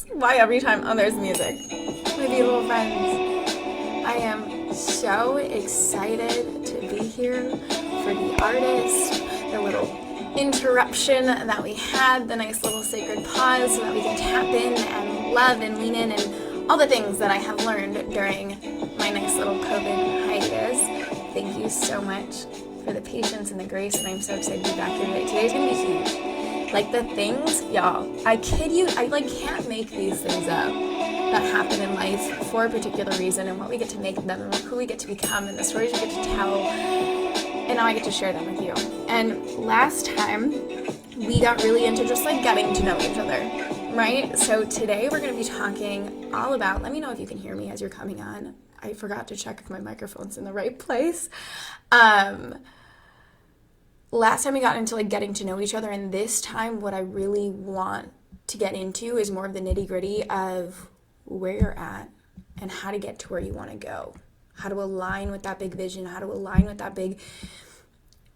Why every time, oh, there's music. My beautiful friends, I am so excited to be here for the artist, the little interruption that we had, the nice little sacred pause so that we can tap in and love and lean in and all the things that I have learned during my nice little COVID hiatus. Thank you so much for the patience and the grace, and I'm so excited to be back here today. Today's gonna be huge. Like the things, y'all, I kid you, I can't make these things up that happen in life for a particular reason, and what we get to make them and who we get to become and the stories we get to tell, and now I get to share them with you. And last time we got really into just getting to know each other, right? So today we're going to be talking all about, let me know if you can hear me as you're coming on. I forgot to check if my microphone's in the right place. Last time we got into getting to know each other, and this time what I really want to get into is more of the nitty-gritty of where you're at and how to get to where you want to go, how to align with that big vision, how to align with that big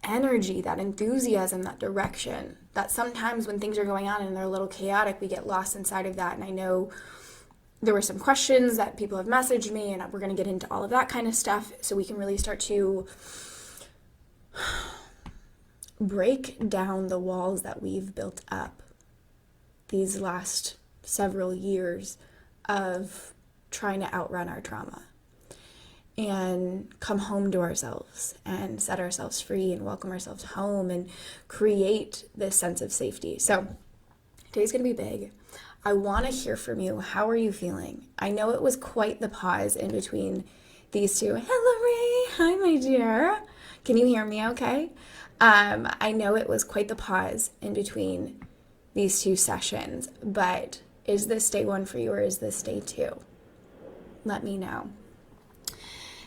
energy, that enthusiasm, that direction, that sometimes when things are going on and they're a little chaotic, we get lost inside of that. And I know there were some questions that people have messaged me, and we're going to get into all of that kind of stuff so we can really start to break down the walls that we've built up these last several years of trying to outrun our trauma and come home to ourselves and set ourselves free and welcome ourselves home and create this sense of safety. So today's going to be big. I want to hear from you. How are you feeling? I know it was quite the pause in between these two. Hello, Ray. Hi, my dear. Can you hear me okay? I know it was quite the pause in between these two sessions, but is this day one for you or is this day two? Let me know.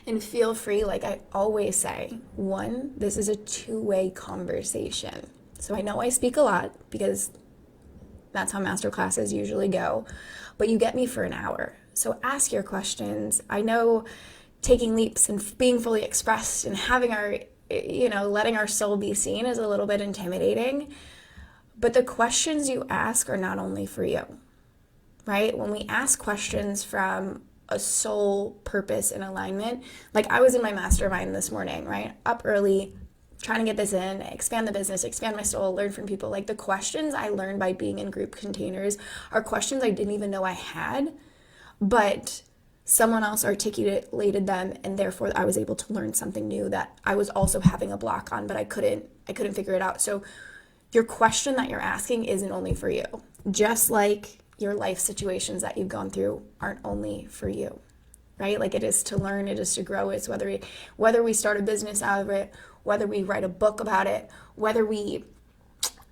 And feel free, like I always say, one, this is a two-way conversation. So I know I speak a lot because that's how masterclasses usually go, but you get me for an hour. So ask your questions. I know taking leaps and being fully expressed and having our letting our soul be seen is a little bit intimidating, but the questions you ask are not only for you, right? When we ask questions from a soul purpose and alignment, like I was in my mastermind this morning, right? Up early, trying to get this in, expand the business, expand my soul, learn from people. Like the questions I learned by being in group containers are questions I didn't even know I had, but someone else articulated them, and therefore I was able to learn something new that I was also having a block on, but I couldn't figure it out. So your question that you're asking isn't only for you, just like your life situations that you've gone through aren't only for you, right? Like it is to learn, it is to grow. It's whether we start a business out of it, whether we write a book about it, whether we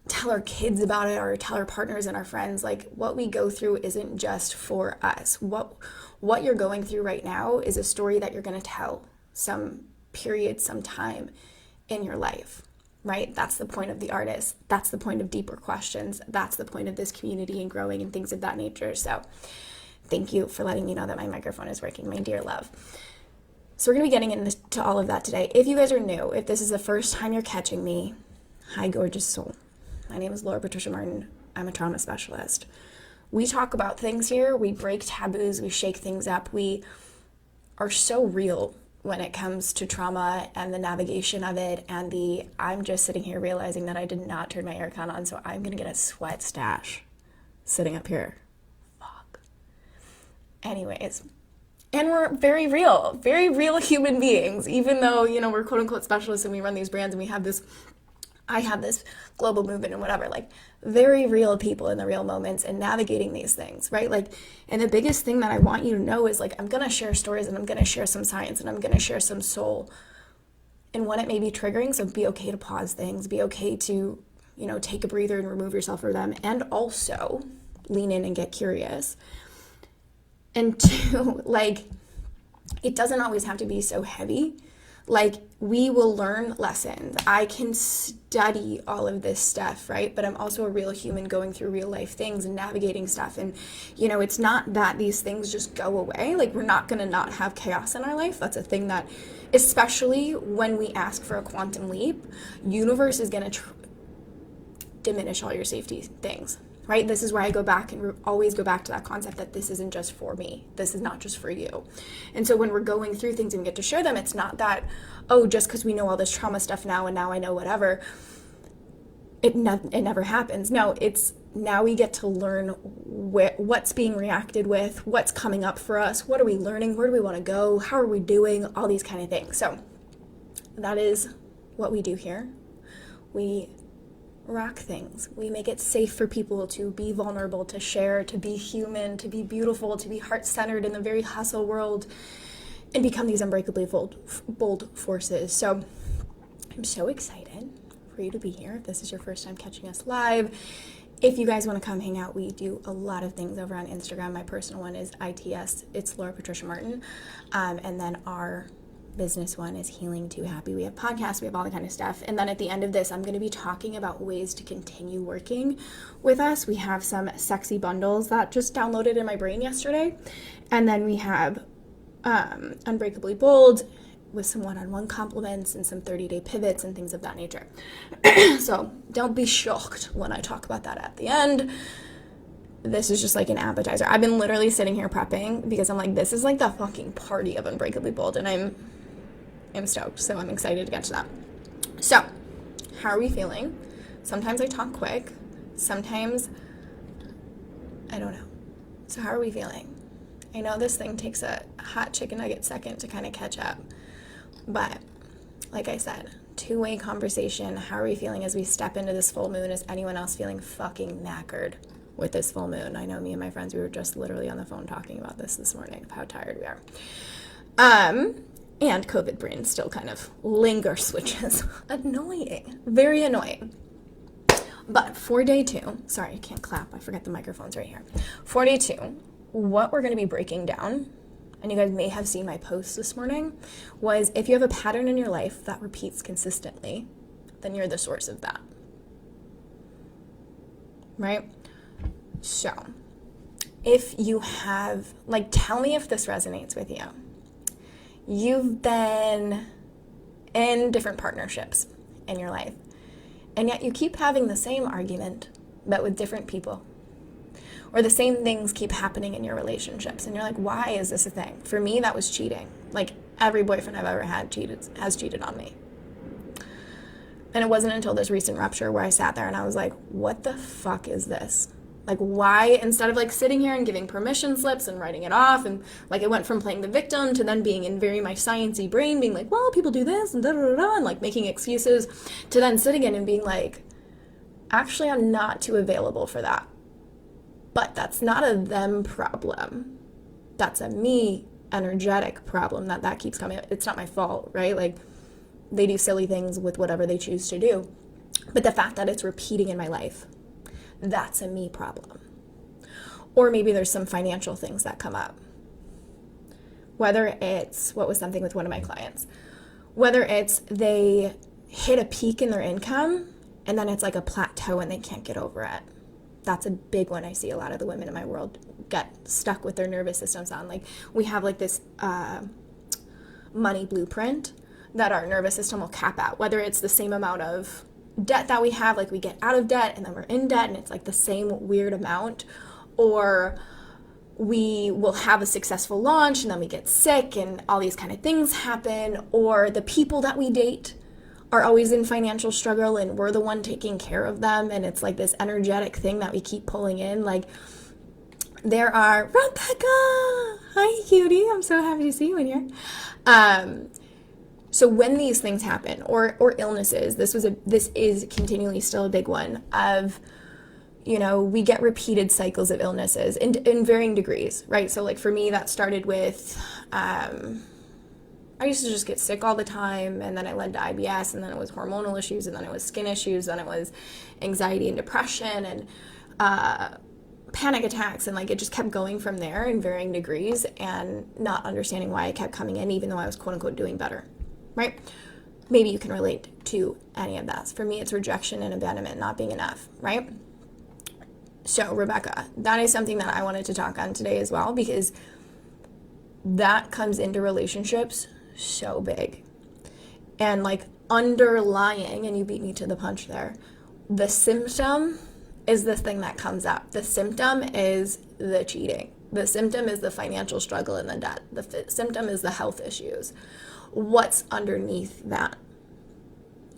tell our kids about it or tell our partners and our friends, like what we go through isn't just for us. What you're going through right now is a story that you're going to tell some period, some time in your life, right? That's the point of the artist. That's the point of deeper questions. That's the point of this community and growing and things of that nature. So thank you for letting me know that my microphone is working, my dear love. So we're going to be getting into all of that today. If you guys are new, if this is the first time you're catching me, hi, gorgeous soul. My name is Laura Patricia Martin. I'm a trauma specialist. We talk about things here. We break taboos. We shake things up. We are so real when it comes to trauma and the navigation of it. And I'm just sitting here realizing that I did not turn my aircon on, so I'm going to get a sweat stash sitting up here. Fuck. Anyways. And we're very real human beings, even though, we're quote unquote specialists and we run these brands and I have this global movement and whatever, like very real people in the real moments and navigating these things, right? And the biggest thing that I want you to know is I'm going to share stories and I'm going to share some science and I'm going to share some soul. And when it may be triggering, so be okay to pause things, be okay to, take a breather and remove yourself from them, and also lean in and get curious. And two, it doesn't always have to be so heavy. We will learn lessons. I can study all of this stuff, right? But I'm also a real human going through real life things and navigating stuff. And, it's not that these things just go away. We're not going to not have chaos in our life. That's a thing that, especially when we ask for a quantum leap, universe is going to diminish all your safety things. right? This is why I go back and always go back to that concept that this isn't just for me. This is not just for you. And so when we're going through things and we get to share them, it's not that, oh, just because we know all this trauma stuff now and now I know whatever, it never happens. No, it's now we get to learn what's being reacted with, what's coming up for us, what are we learning, where do we want to go, how are we doing, all these kind of things. So that is what we do here. We rock things. We make it safe for people to be vulnerable, to share, to be human, to be beautiful, to be heart-centered in the very hustle world, and become these unbreakably bold forces. So I'm so excited for you to be here. If this is your first time catching us live, if you guys want to come hang out, we do a lot of things over on Instagram. My personal one is ITS. It's Laura Patricia Martin. And then our business one is Healing to Happy. We have podcasts, we have all that kind of stuff. And then at the end of this, I'm going to be talking about ways to continue working with us. We have some sexy bundles that just downloaded in my brain yesterday. And then we have Unbreakably Bold with some one-on-one compliments and some 30-day pivots and things of that nature. So don't be shocked when I talk about that at the end. This is just like an appetizer. I've been literally sitting here prepping because I'm like, this is like the fucking party of Unbreakably Bold, and I'm stoked, so I'm excited to get to that. So, how are we feeling? Sometimes I talk quick. Sometimes I don't know. So how are we feeling? I know this thing takes a hot chicken nugget second to kind of catch up, but like I said, two-way conversation. How are we feeling as we step into this full moon? Is anyone else feeling fucking knackered with this full moon? I know me and my friends, we were just literally on the phone talking about this morning, of how tired we are. And COVID brain still kind of lingers, which is annoying, very annoying. But for day 2, sorry, I can't clap. I forgot the microphone's right here. For day 2, what we're going to be breaking down, and you guys may have seen my post this morning, was if you have a pattern in your life that repeats consistently, then you're the source of that. Right? So, if you have, like, tell me if this resonates with you. You've been in different partnerships in your life, and yet you keep having the same argument, but with different people. Or the same things keep happening in your relationships, and you're like, why is this a thing? For me, that was cheating. Like, every boyfriend I've ever had has cheated on me. And it wasn't until this recent rupture where I sat there and I was like, what the fuck is this? Like, why, instead of like sitting here and giving permission slips and writing it off, and like it went from playing the victim to then being in very my sciencey brain being like, well, people do this and da da da da, and like making excuses, to then sitting in and being like, actually, I'm not too available for that. But that's not a them problem. That's a me energetic problem that keeps coming. It's not my fault, right? Like, they do silly things with whatever they choose to do. But the fact that it's repeating in my life, that's a me problem. Or maybe there's some financial things that come up. Whether it's, what was something with one of my clients, whether it's they hit a peak in their income and then it's like a plateau and they can't get over it. That's a big one. I see a lot of the women in my world get stuck with their nervous systems on. Like, we have like this money blueprint that our nervous system will cap out, whether it's the same amount of debt that we have, like we get out of debt and then we're in debt and it's like the same weird amount, or we will have a successful launch and then we get sick and all these kind of things happen, or the people that we date are always in financial struggle and we're the one taking care of them, and it's like this energetic thing that we keep pulling in. Like, there are, Rebecca, hi cutie, I'm so happy to see you in here. So when these things happen, or illnesses, this is continually still a big one of, you know, we get repeated cycles of illnesses in varying degrees, right? So like for me, that started with, I used to just get sick all the time, and then it led to IBS, and then it was hormonal issues, and then it was skin issues, then it was anxiety and depression and panic attacks, and like it just kept going from there in varying degrees, and not understanding why it kept coming in, even though I was quote unquote doing better. Right? Maybe you can relate to any of that. For me, it's rejection and abandonment, not being enough, right? So, Rebecca, that is something that I wanted to talk on today as well, because that comes into relationships so big. And like underlying, and you beat me to the punch there, the symptom is the thing that comes up. The symptom is the cheating. The symptom is the financial struggle and the debt. The symptom is the health issues. What's underneath that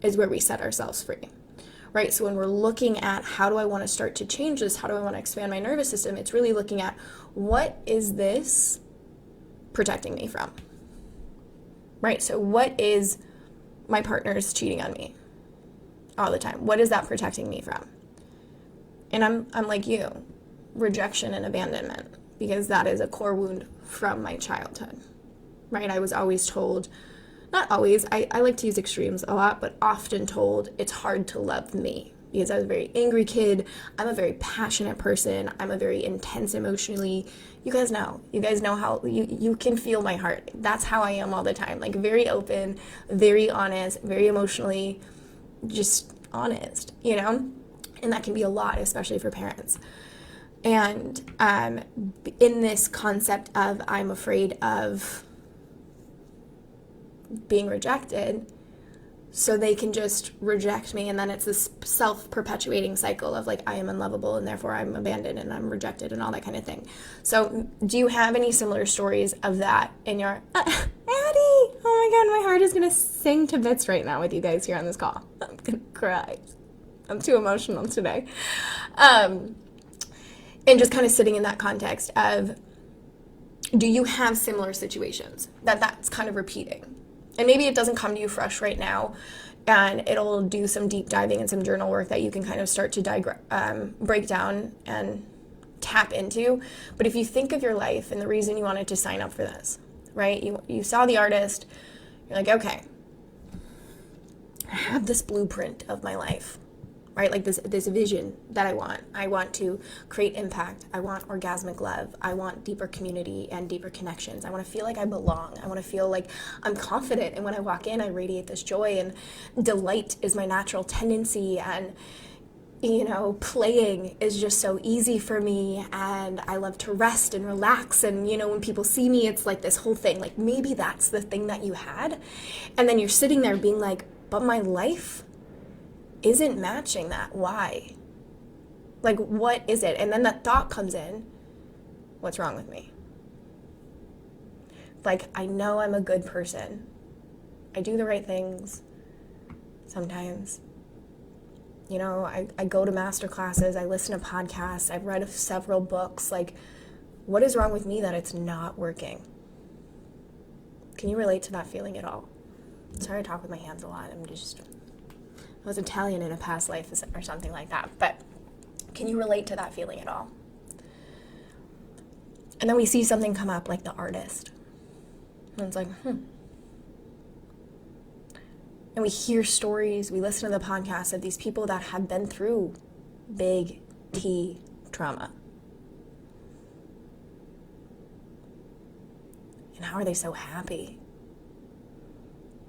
is where we set ourselves free, right? So when we're looking at how do I want to start to change this, how do I want to expand my nervous system, it's really looking at what is this protecting me from, right? So what is my partner's cheating on me all the time? What is that protecting me from? And I'm like you, rejection and abandonment, because that is a core wound from my childhood, right? I was always told, not always, I like to use extremes a lot, but often told it's hard to love me because I was a very angry kid. I'm a very passionate person. I'm a very intense emotionally. You guys know how you can feel my heart. That's how I am all the time. Like very open, very honest, very emotionally just honest, you know? And that can be a lot, especially for parents. And in this concept of I'm afraid of being rejected, so they can just reject me, and then it's this self-perpetuating cycle of like I am unlovable and therefore I'm abandoned and I'm rejected and all that kind of thing. So do you have any similar stories of that in your Addie? Oh my god, my heart is gonna sing to bits right now with you guys here on this call. I'm gonna cry. I'm too emotional today. And just kind of sitting in that context of, do you have similar situations that's kind of repeating? And maybe it doesn't come to you fresh right now, and it'll do some deep diving and some journal work that you can kind of start to break down and tap into. But if you think of your life and the reason you wanted to sign up for this, right? You saw the artist, you're like, okay, I have this blueprint of my life, right? Like this vision that I want. I want to create impact. I want orgasmic love. I want deeper community and deeper connections. I want to feel like I belong. I want to feel like I'm confident. And when I walk in, I radiate this joy, and delight is my natural tendency. And, you know, playing is just so easy for me. And I love to rest and relax. And, you know, when people see me, it's like this whole thing. Like maybe that's the thing that you had. And then you're sitting there being like, but my life isn't matching that. Why? Like, what is it? And then that thought comes in, what's wrong with me? Like, I know I'm a good person. I do the right things sometimes. You know, I go to masterclasses, I listen to podcasts, I've read several books. Like, what is wrong with me that it's not working? Can you relate to that feeling at all? Sorry I talk with my hands a lot. I was Italian in a past life or something like that. But can you relate to that feeling at all? And then we see something come up like the artist. And it's like, And we hear stories, we listen to the podcasts of these people that have been through big T trauma. And how are they so happy?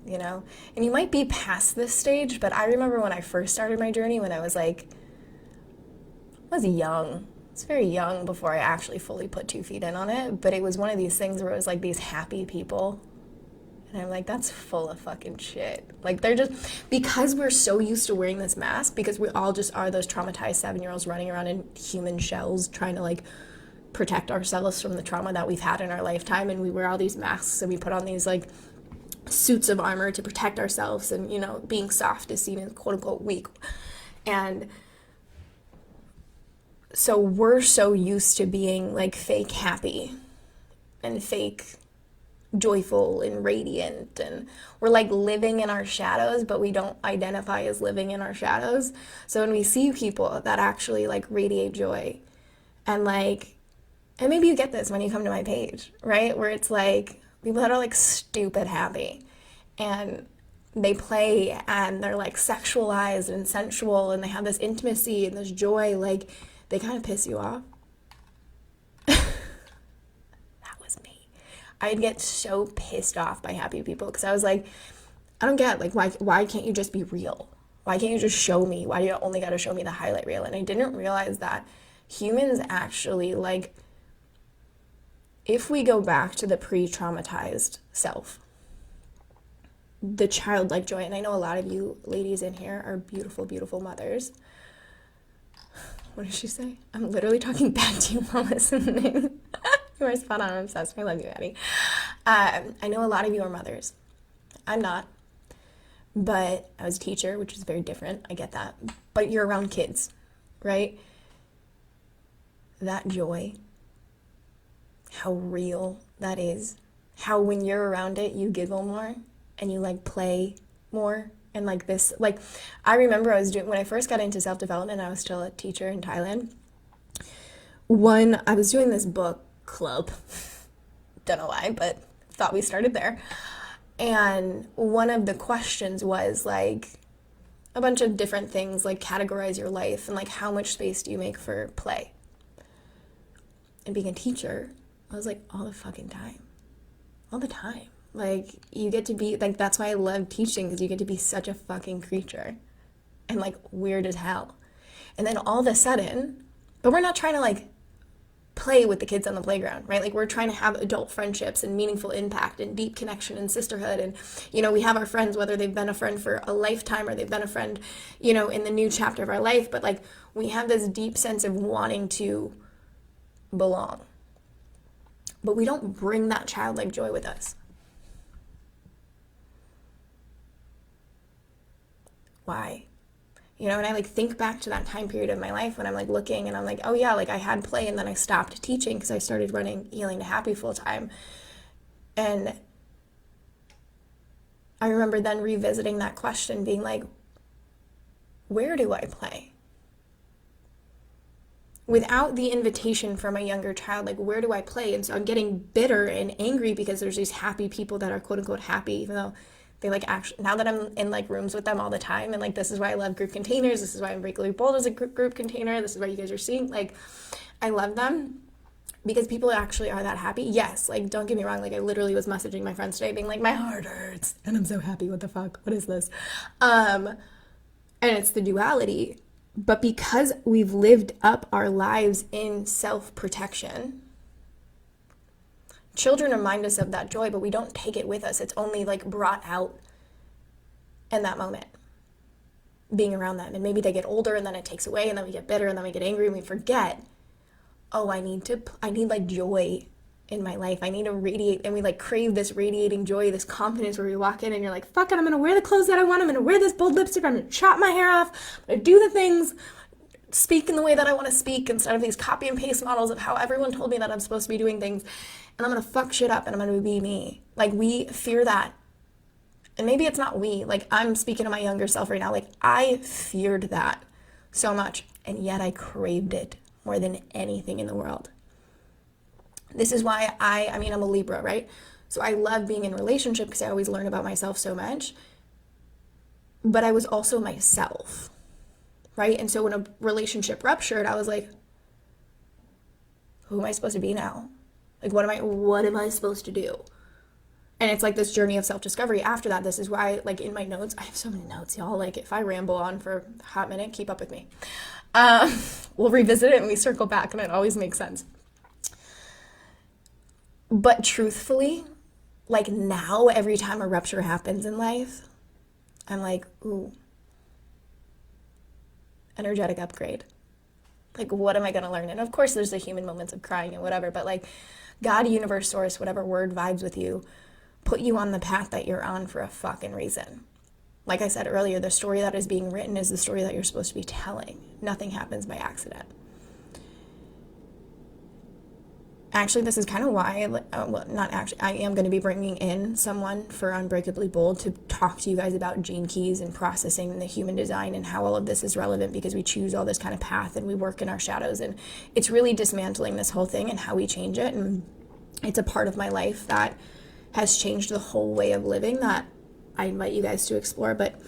You know, and you might be past this stage, but I remember when I first started my journey, when I was young. I was very young before I actually fully put 2 feet in on it, but it was one of these things where it was like these happy people, and I'm like, that's full of fucking shit. Like, they're just, because we're so used to wearing this mask, because we all just are those traumatized 7-year-olds running around in human shells trying to like protect ourselves from the trauma that we've had in our lifetime, and we wear all these masks and we put on these like suits of armor to protect ourselves, and, you know, being soft is seen as quote unquote weak. And so we're so used to being like fake happy and fake joyful and radiant, and we're like living in our shadows, but we don't identify as living in our shadows. So when we see people that actually like radiate joy, and maybe you get this when you come to my page, right, where it's like people that are like stupid happy, and they play, and they're like sexualized and sensual, and they have this intimacy and this joy, like they kind of piss you off. That was me. I'd get so pissed off by happy people, because I was like, I don't get, like, why can't you just be real? Why can't you just show me? Why do you only got to show me the highlight reel? And I didn't realize that humans actually, like, if we go back to the pre-traumatized self, the childlike joy, and I know a lot of you ladies in here are beautiful, beautiful mothers. What did she say? I'm literally talking back to you while listening. You are spot on. I'm obsessed. I love you, Addie. I know a lot of you are mothers. I'm not. But I was a teacher, which is very different. I get that. But you're around kids, right? That joy, how real that is. How when you're around it, you giggle more and you like play more. And like this, like I remember when I first got into self-development, I was still a teacher in Thailand. I was doing this book club. Don't know why, but thought we started there. And one of the questions was like a bunch of different things, like categorize your life and like how much space do you make for play? And being a teacher, I was like, all the fucking time. All the time. Like, you get to be, like, that's why I love teaching, because you get to be such a fucking creature. And, like, weird as hell. And then all of a sudden, but we're not trying to, like, play with the kids on the playground, right? Like, we're trying to have adult friendships and meaningful impact and deep connection and sisterhood. And, you know, we have our friends, whether they've been a friend for a lifetime or they've been a friend, you know, in the new chapter of our life. But, like, we have this deep sense of wanting to belong. But we don't bring that childlike joy with us. Why? You know, and I like think back to that time period of my life when I'm like looking and I'm like, oh yeah, like I had play and then I stopped teaching because I started running Healing to Happy full time. And I remember then revisiting that question being like, where do I play? Without the invitation from a younger child, like where do I play? And so I'm getting bitter and angry because there's these happy people that are quote unquote happy, even though they like actually, now that I'm in like rooms with them all the time, and like this is why I love group containers, this is why I'm Breakably Bold as a group container, this is why you guys are seeing, like I love them because people actually are that happy. Yes, like don't get me wrong, like I literally was messaging my friends today being like, my heart hurts and I'm so happy, what the fuck, what is this? And it's the duality. But because we've lived up our lives in self-protection, children remind us of that joy, but we don't take it with us. It's only like brought out in that moment, being around them. And maybe they get older and then it takes away and then we get bitter and then we get angry and we forget, oh, I need like joy in my life. I need to radiate, and we like crave this radiating joy, this confidence where we walk in and you're like, fuck it, I'm gonna wear the clothes that I want, I'm gonna wear this bold lipstick, I'm gonna chop my hair off, I'm gonna do the things, speak in the way that I want to speak instead of these copy and paste models of how everyone told me that I'm supposed to be doing things, and I'm gonna fuck shit up and I'm gonna be me. Like we fear that. And maybe it's not we, like I'm speaking to my younger self right now, like I feared that so much, and yet I craved it more than anything in the world. This is why I mean, I'm a Libra, right? So I love being in relationship because I always learn about myself so much. But I was also myself, right? And so when a relationship ruptured, I was like, who am I supposed to be now? Like, what am I supposed to do? And it's like this journey of self-discovery after that. This is why, like in my notes, I have so many notes, y'all. Like if I ramble on for a hot minute, keep up with me. We'll revisit it and we circle back and it always makes sense. But truthfully, like now, every time a rupture happens in life, I'm like, ooh, energetic upgrade. Like, what am I going to learn? And of course, there's the human moments of crying and whatever, but like God, universe, source, whatever word vibes with you, put you on the path that you're on for a fucking reason. Like I said earlier, the story that is being written is the story that you're supposed to be telling. Nothing happens by accident. Actually, this is kind of why, well, not actually, I am going to be bringing in someone for Unbreakably Bold to talk to you guys about gene keys and processing the human design and how all of this is relevant, because we choose all this kind of path and we work in our shadows, and it's really dismantling this whole thing and how we change it. And it's a part of my life that has changed the whole way of living that I invite you guys to explore. But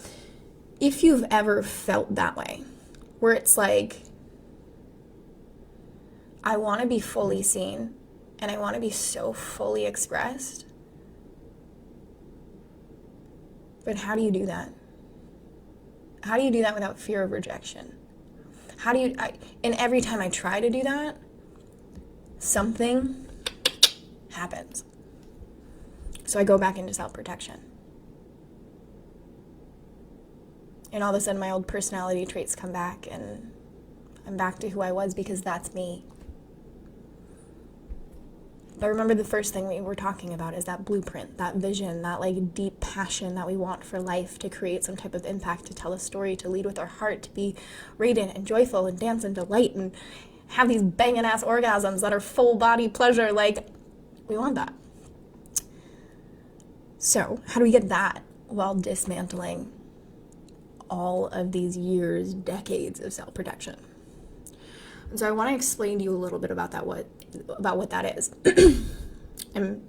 if you've ever felt that way, where it's like, I want to be fully seen and I want to be so fully expressed. But how do you do that? How do you do that without fear of rejection? And every time I try to do that, something happens. So I go back into self-protection. And all of a sudden my old personality traits come back and I'm back to who I was because that's me. But remember, the first thing we were talking about is that blueprint, that vision, that like deep passion that we want for life, to create some type of impact, to tell a story, to lead with our heart, to be radiant and joyful and dance and delight and have these banging ass orgasms that are full body pleasure. Like, we want that. So how do we get that while dismantling all of these years, decades of self-protection? And so I want to explain to you a little bit about that, what that is. And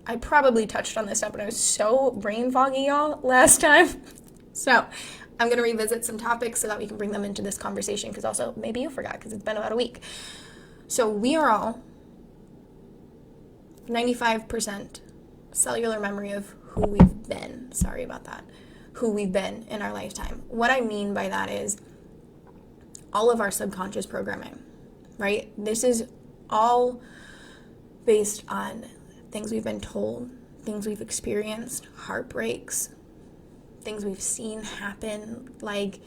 I probably touched on this stuff, but I was so brain foggy, y'all, last time. So I'm going to revisit some topics so that we can bring them into this conversation, because also maybe you forgot because it's been about a week. So we are all 95% cellular memory of who we've been. Sorry about that. Who we've been in our lifetime. What I mean by that is all of our subconscious programming, right? This is all based on things we've been told, things we've experienced, heartbreaks, things we've seen happen. Like,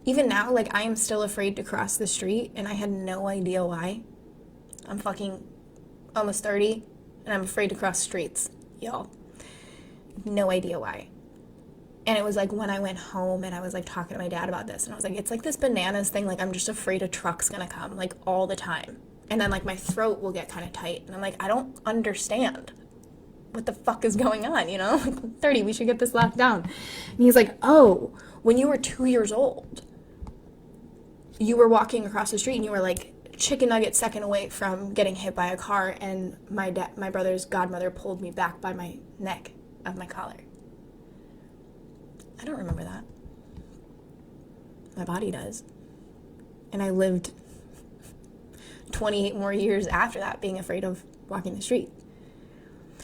even now, like, I am still afraid to cross the street, and I had no idea why. I'm fucking almost 30, and I'm afraid to cross streets, y'all. No idea why. And it was like when I went home and I was like talking to my dad about this, and I was like, it's like this bananas thing. Like, I'm just afraid a truck's gonna come, like, all the time. And then like my throat will get kind of tight. And I'm like, I don't understand what the fuck is going on, you know? Like, 30, we should get this locked down. And he's like, oh, when you were 2 years old, you were walking across the street and you were like chicken nugget second away from getting hit by a car, and my brother's godmother pulled me back by my neck of my collar. I don't remember that. My body does. And I lived 28 more years after that being afraid of walking the street.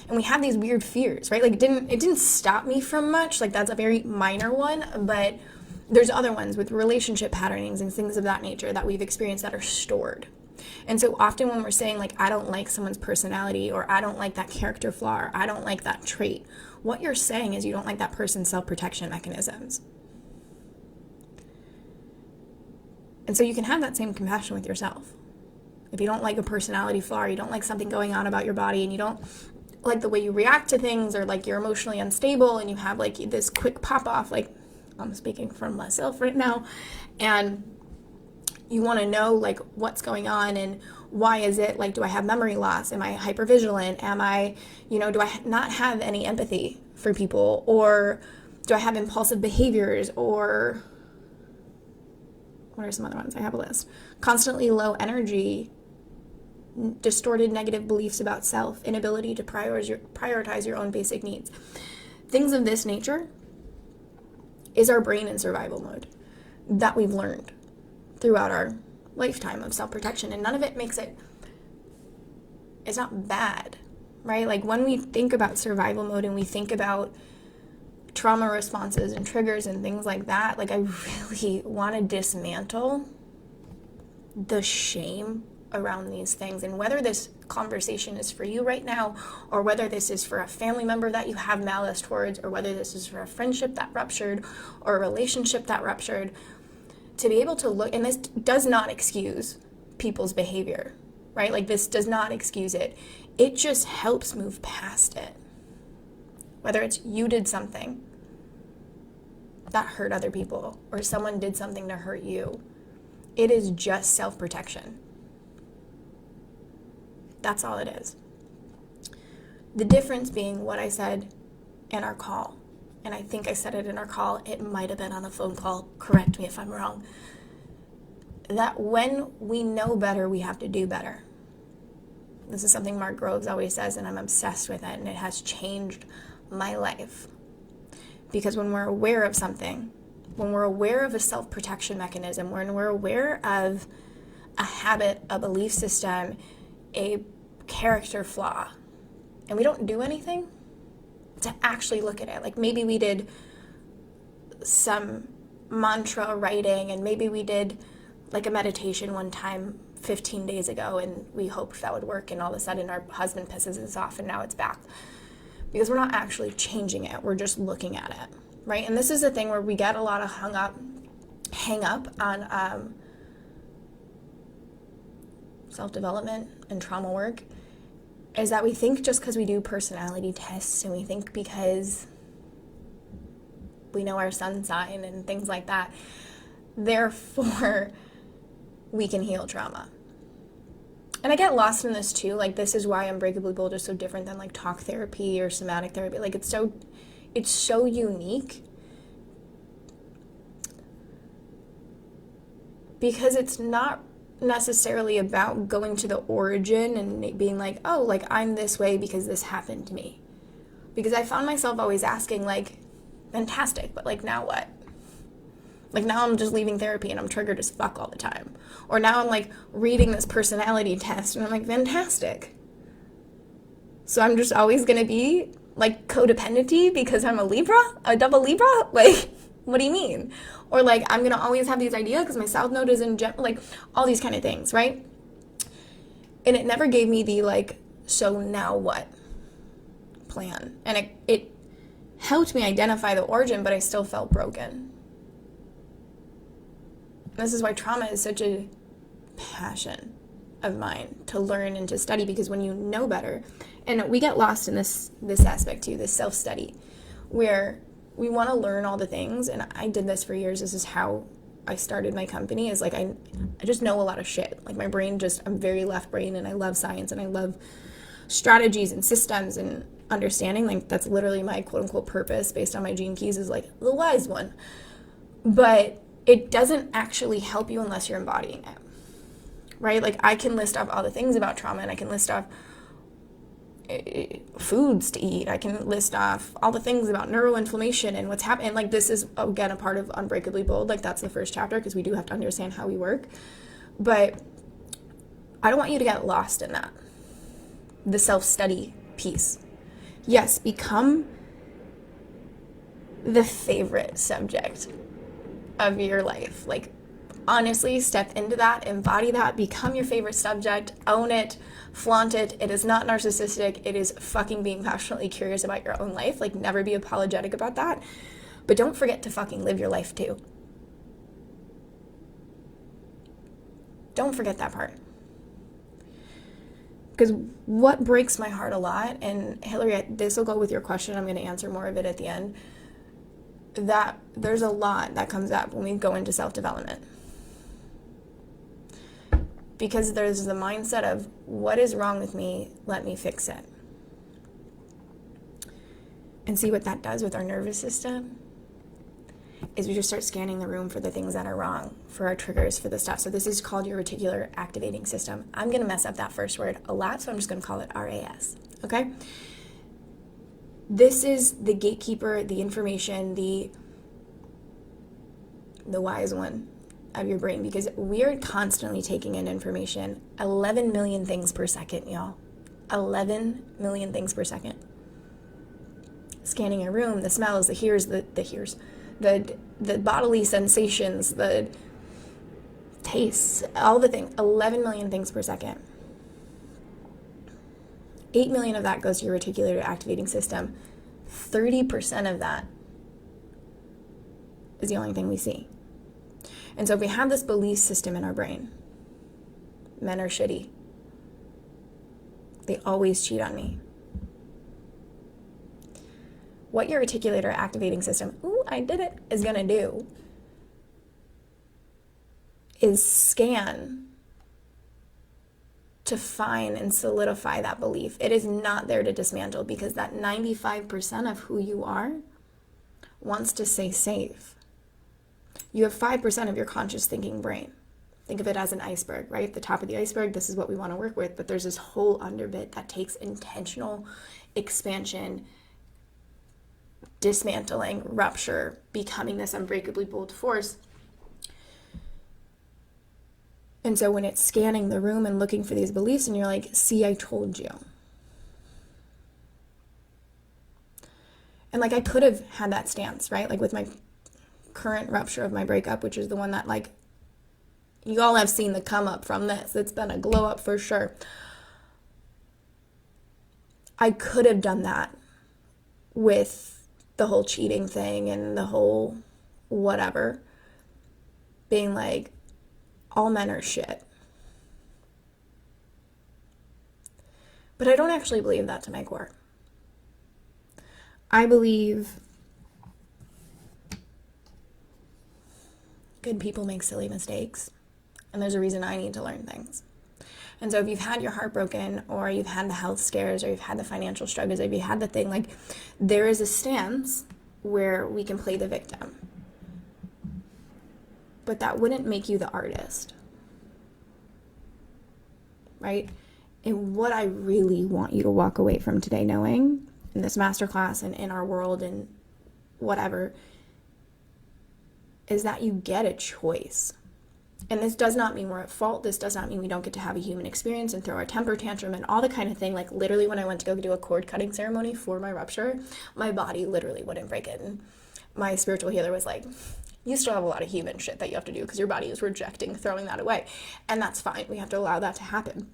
And we have these weird fears, right? Like, it didn't stop me from much. Like, that's a very minor one, but there's other ones with relationship patternings and things of that nature that we've experienced that are stored. And so often when we're saying, like, I don't like someone's personality, or I don't like that character flaw, or I don't like that trait, what you're saying is you don't like that person's self-protection mechanisms. And so you can have that same compassion with yourself. If you don't like a personality flaw, or you don't like something going on about your body, and you don't like the way you react to things, or like you're emotionally unstable and you have like this quick pop off, like, I'm speaking from myself right now, and you want to know like what's going on and why is it, like, do I have memory loss? Am I hypervigilant? Am I, do I not have any empathy for people? Or do I have impulsive behaviors? Or what are some other ones? I have a list. Constantly low energy, distorted negative beliefs about self, inability to prioritize your own basic needs. Things of this nature is our brain in survival mode that we've learned throughout our lifetime of self-protection, and none of it makes it's not bad, right? Like, when we think about survival mode and we think about trauma responses and triggers and things like that, like, I really want to dismantle the shame around these things. And whether this conversation is for you right now, or whether this is for a family member that you have malice towards, or whether this is for a friendship that ruptured or a relationship that ruptured, to be able to look, and this does not excuse people's behavior, right? Like, this does not excuse it. It just helps move past it. Whether it's you did something that hurt other people, or someone did something to hurt you, it is just self-protection. That's all it is. The difference being what I said in our call, and I think I said it in our call, it might have been on a phone call, correct me if I'm wrong, that when we know better, we have to do better. This is something Mark Groves always says, and I'm obsessed with it, and it has changed my life. Because when we're aware of something, when we're aware of a self-protection mechanism, when we're aware of a habit, a belief system, a character flaw, and we don't do anything to actually look at it. Like, maybe we did some mantra writing, and maybe we did like a meditation one time 15 days ago, and we hoped that would work, and all of a sudden our husband pisses us off and now it's back. Because we're not actually changing it, we're just looking at it, right? And this is the thing where we get a lot of hang up on self-development and trauma work is that we think just because we do personality tests and we think because we know our sun sign and things like that, therefore we can heal trauma. And I get lost in this too. Like, this is why Unbreakably Bold is so different than like talk therapy or somatic therapy. Like, it's so unique because it's not necessarily about going to the origin and being like, oh, like, I'm this way because this happened to me. Because I found myself always asking, like, fantastic, but like, now what? Like, now I'm just leaving therapy and I'm triggered as fuck all the time. Or now I'm like reading this personality test and I'm like, fantastic. So I'm just always gonna be like codependency because I'm a double Libra? Like, what do you mean? Or like, I'm gonna always have these ideas because my South Node is in like all these kind of things, right? And it never gave me the like, so now what plan. And it helped me identify the origin, but I still felt broken. This is why trauma is such a passion of mine to learn and to study, because when you know better, and we get lost in this aspect too, this self-study, where we want to learn all the things, and I did this for years. This is how I started my company, is like I just know a lot of shit. Like, my brain I'm very left brain, and I love science, and I love strategies and systems and understanding. Like, that's literally my quote-unquote purpose based on my gene keys, is like the wise one. But it doesn't actually help you unless you're embodying it, right? Like, I can list off all the things about trauma, and I can list off foods to eat. I can list off all the things about neuroinflammation and what's happening. Like, this is, again, a part of Unbreakably Bold. Like, that's the first chapter, because we do have to understand how we work. But I don't want you to get lost in that, the self-study piece. Yes, become the favorite subject of your life. Like, honestly, step into that, embody that, become your favorite subject, own it, flaunt it. It is not narcissistic. It is fucking being passionately curious about your own life. Like, never be apologetic about that. But don't forget to fucking live your life too. Don't forget that part. Because what breaks my heart a lot, and Hillary, this will go with your question, I'm going to answer more of it at the end, that there's a lot that comes up when we go into self-development. Because there's the mindset of, what is wrong with me? Let me fix it. And see what that does with our nervous system is we just start scanning the room for the things that are wrong, for our triggers, for the stuff. So this is called your reticular activating system. I'm going to mess up that first word a lot, so I'm just going to call it RAS, okay? This is the gatekeeper, the information, the wise one of your brain, because we are constantly taking in information. 11 million things per second, y'all. 11 million things per second. Scanning a room, the smells, the bodily sensations, the tastes, all the things. 11 million things per second. 8 million of that goes to your reticular activating system. 30% of that is the only thing we see. And so if we have this belief system in our brain, men are shitty, they always cheat on me. What your reticular activating system, is going to do is scan to find and solidify that belief. It is not there to dismantle, because that 95% of who you are wants to stay safe. You have 5% of your conscious thinking brain. Think of it as an iceberg, right? The top of the iceberg, this is what we want to work with, but there's this whole underbit that takes intentional expansion, dismantling, rupture, becoming this unbreakably bold force. And so when it's scanning the room and looking for these beliefs, and you're like, see, I told you. And like, I could have had that stance, right? Like with my current rupture of my breakup, which is the one that, like, you all have seen the come up from this. It's been a glow up for sure. I could have done that with the whole cheating thing and the whole whatever, being like, all men are shit. But I don't actually believe that to my core. I believe good people make silly mistakes, and there's a reason I need to learn things. And so if you've had your heart broken, or you've had the health scares, or you've had the financial struggles, or if you had the thing, like, there is a stance where we can play the victim. But that wouldn't make you the artist, right? And what I really want you to walk away from today knowing, in this masterclass and in our world and whatever, is that you get a choice. And this does not mean we're at fault. This does not mean we don't get to have a human experience and throw our temper tantrum and all the kind of thing. Like, literally, when I went to go do a cord cutting ceremony for my rupture, my body literally wouldn't break it. And my spiritual healer was like, you still have a lot of human shit that you have to do because your body is rejecting throwing that away. And that's fine. We have to allow that to happen.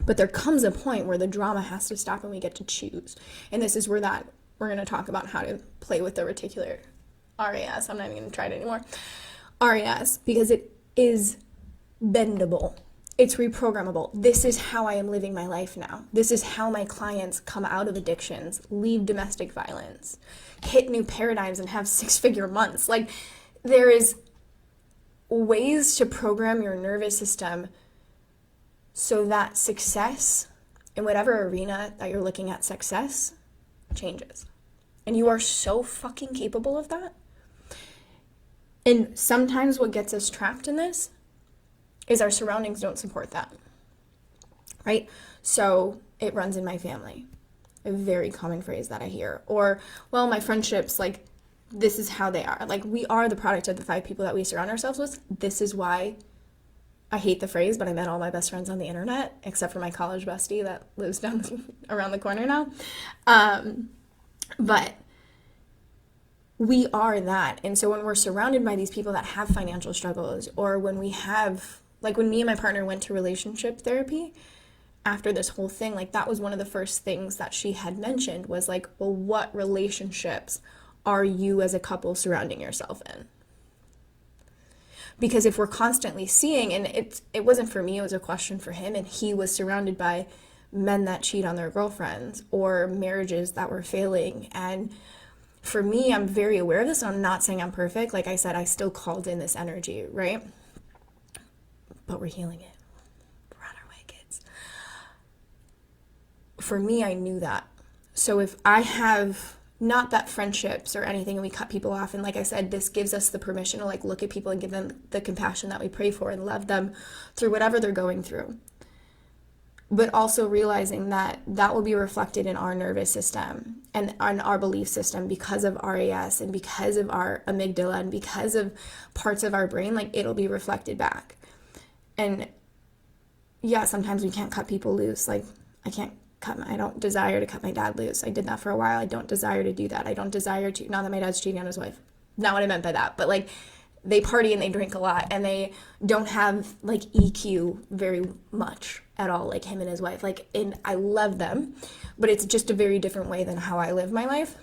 But there comes a point where the drama has to stop and we get to choose. And this is where we're going to talk about how to play with the reticular RAS. I'm not even going to try it anymore. RAS, because it is bendable. It's reprogrammable. This is how I am living my life now. This is how my clients come out of addictions, leave domestic violence, hit new paradigms, and have 6-figure months. Like, there is ways to program your nervous system so that success in whatever arena that you're looking at success changes. And you are so fucking capable of that. And sometimes what gets us trapped in this is our surroundings don't support that, right? So it runs in my family, a very common phrase that I hear. Or, well, my friendships, like, this is how they are. Like, we are the product of the 5 people that we surround ourselves with. This is why I hate the phrase, but I met all my best friends on the internet, except for my college bestie that lives around the corner now. But we are that. And so when we're surrounded by these people that have financial struggles, or when we have, like, when me and my partner went to relationship therapy after this whole thing, like, that was one of the first things that she had mentioned was like, well, what relationships are you as a couple surrounding yourself in? Because if we're constantly seeing, and it wasn't for me, it was a question for him, and he was surrounded by men that cheat on their girlfriends or marriages that were failing. And for me, I'm very aware of this, and I'm not saying I'm perfect. Like I said, I still called in this energy, right? But we're healing it. We're on our way, kids. For me, I knew that. So if I have, not that friendships or anything, and we cut people off, and like I said, this gives us the permission to, like, look at people and give them the compassion that we pray for and love them through whatever they're going through. But also realizing that that will be reflected in our nervous system and on our belief system because of RAS and because of our amygdala and because of parts of our brain. Like, it'll be reflected back. And yeah, sometimes we can't cut people loose. Like, I don't desire to cut my dad loose. I did that for a while. I don't desire to do that. I don't desire to, not that my dad's cheating on his wife. Not what I meant by that, but, like, they party and they drink a lot and they don't have, like, EQ very much at all, like him and his wife. Like, and I love them, but it's just a very different way than how I live my life.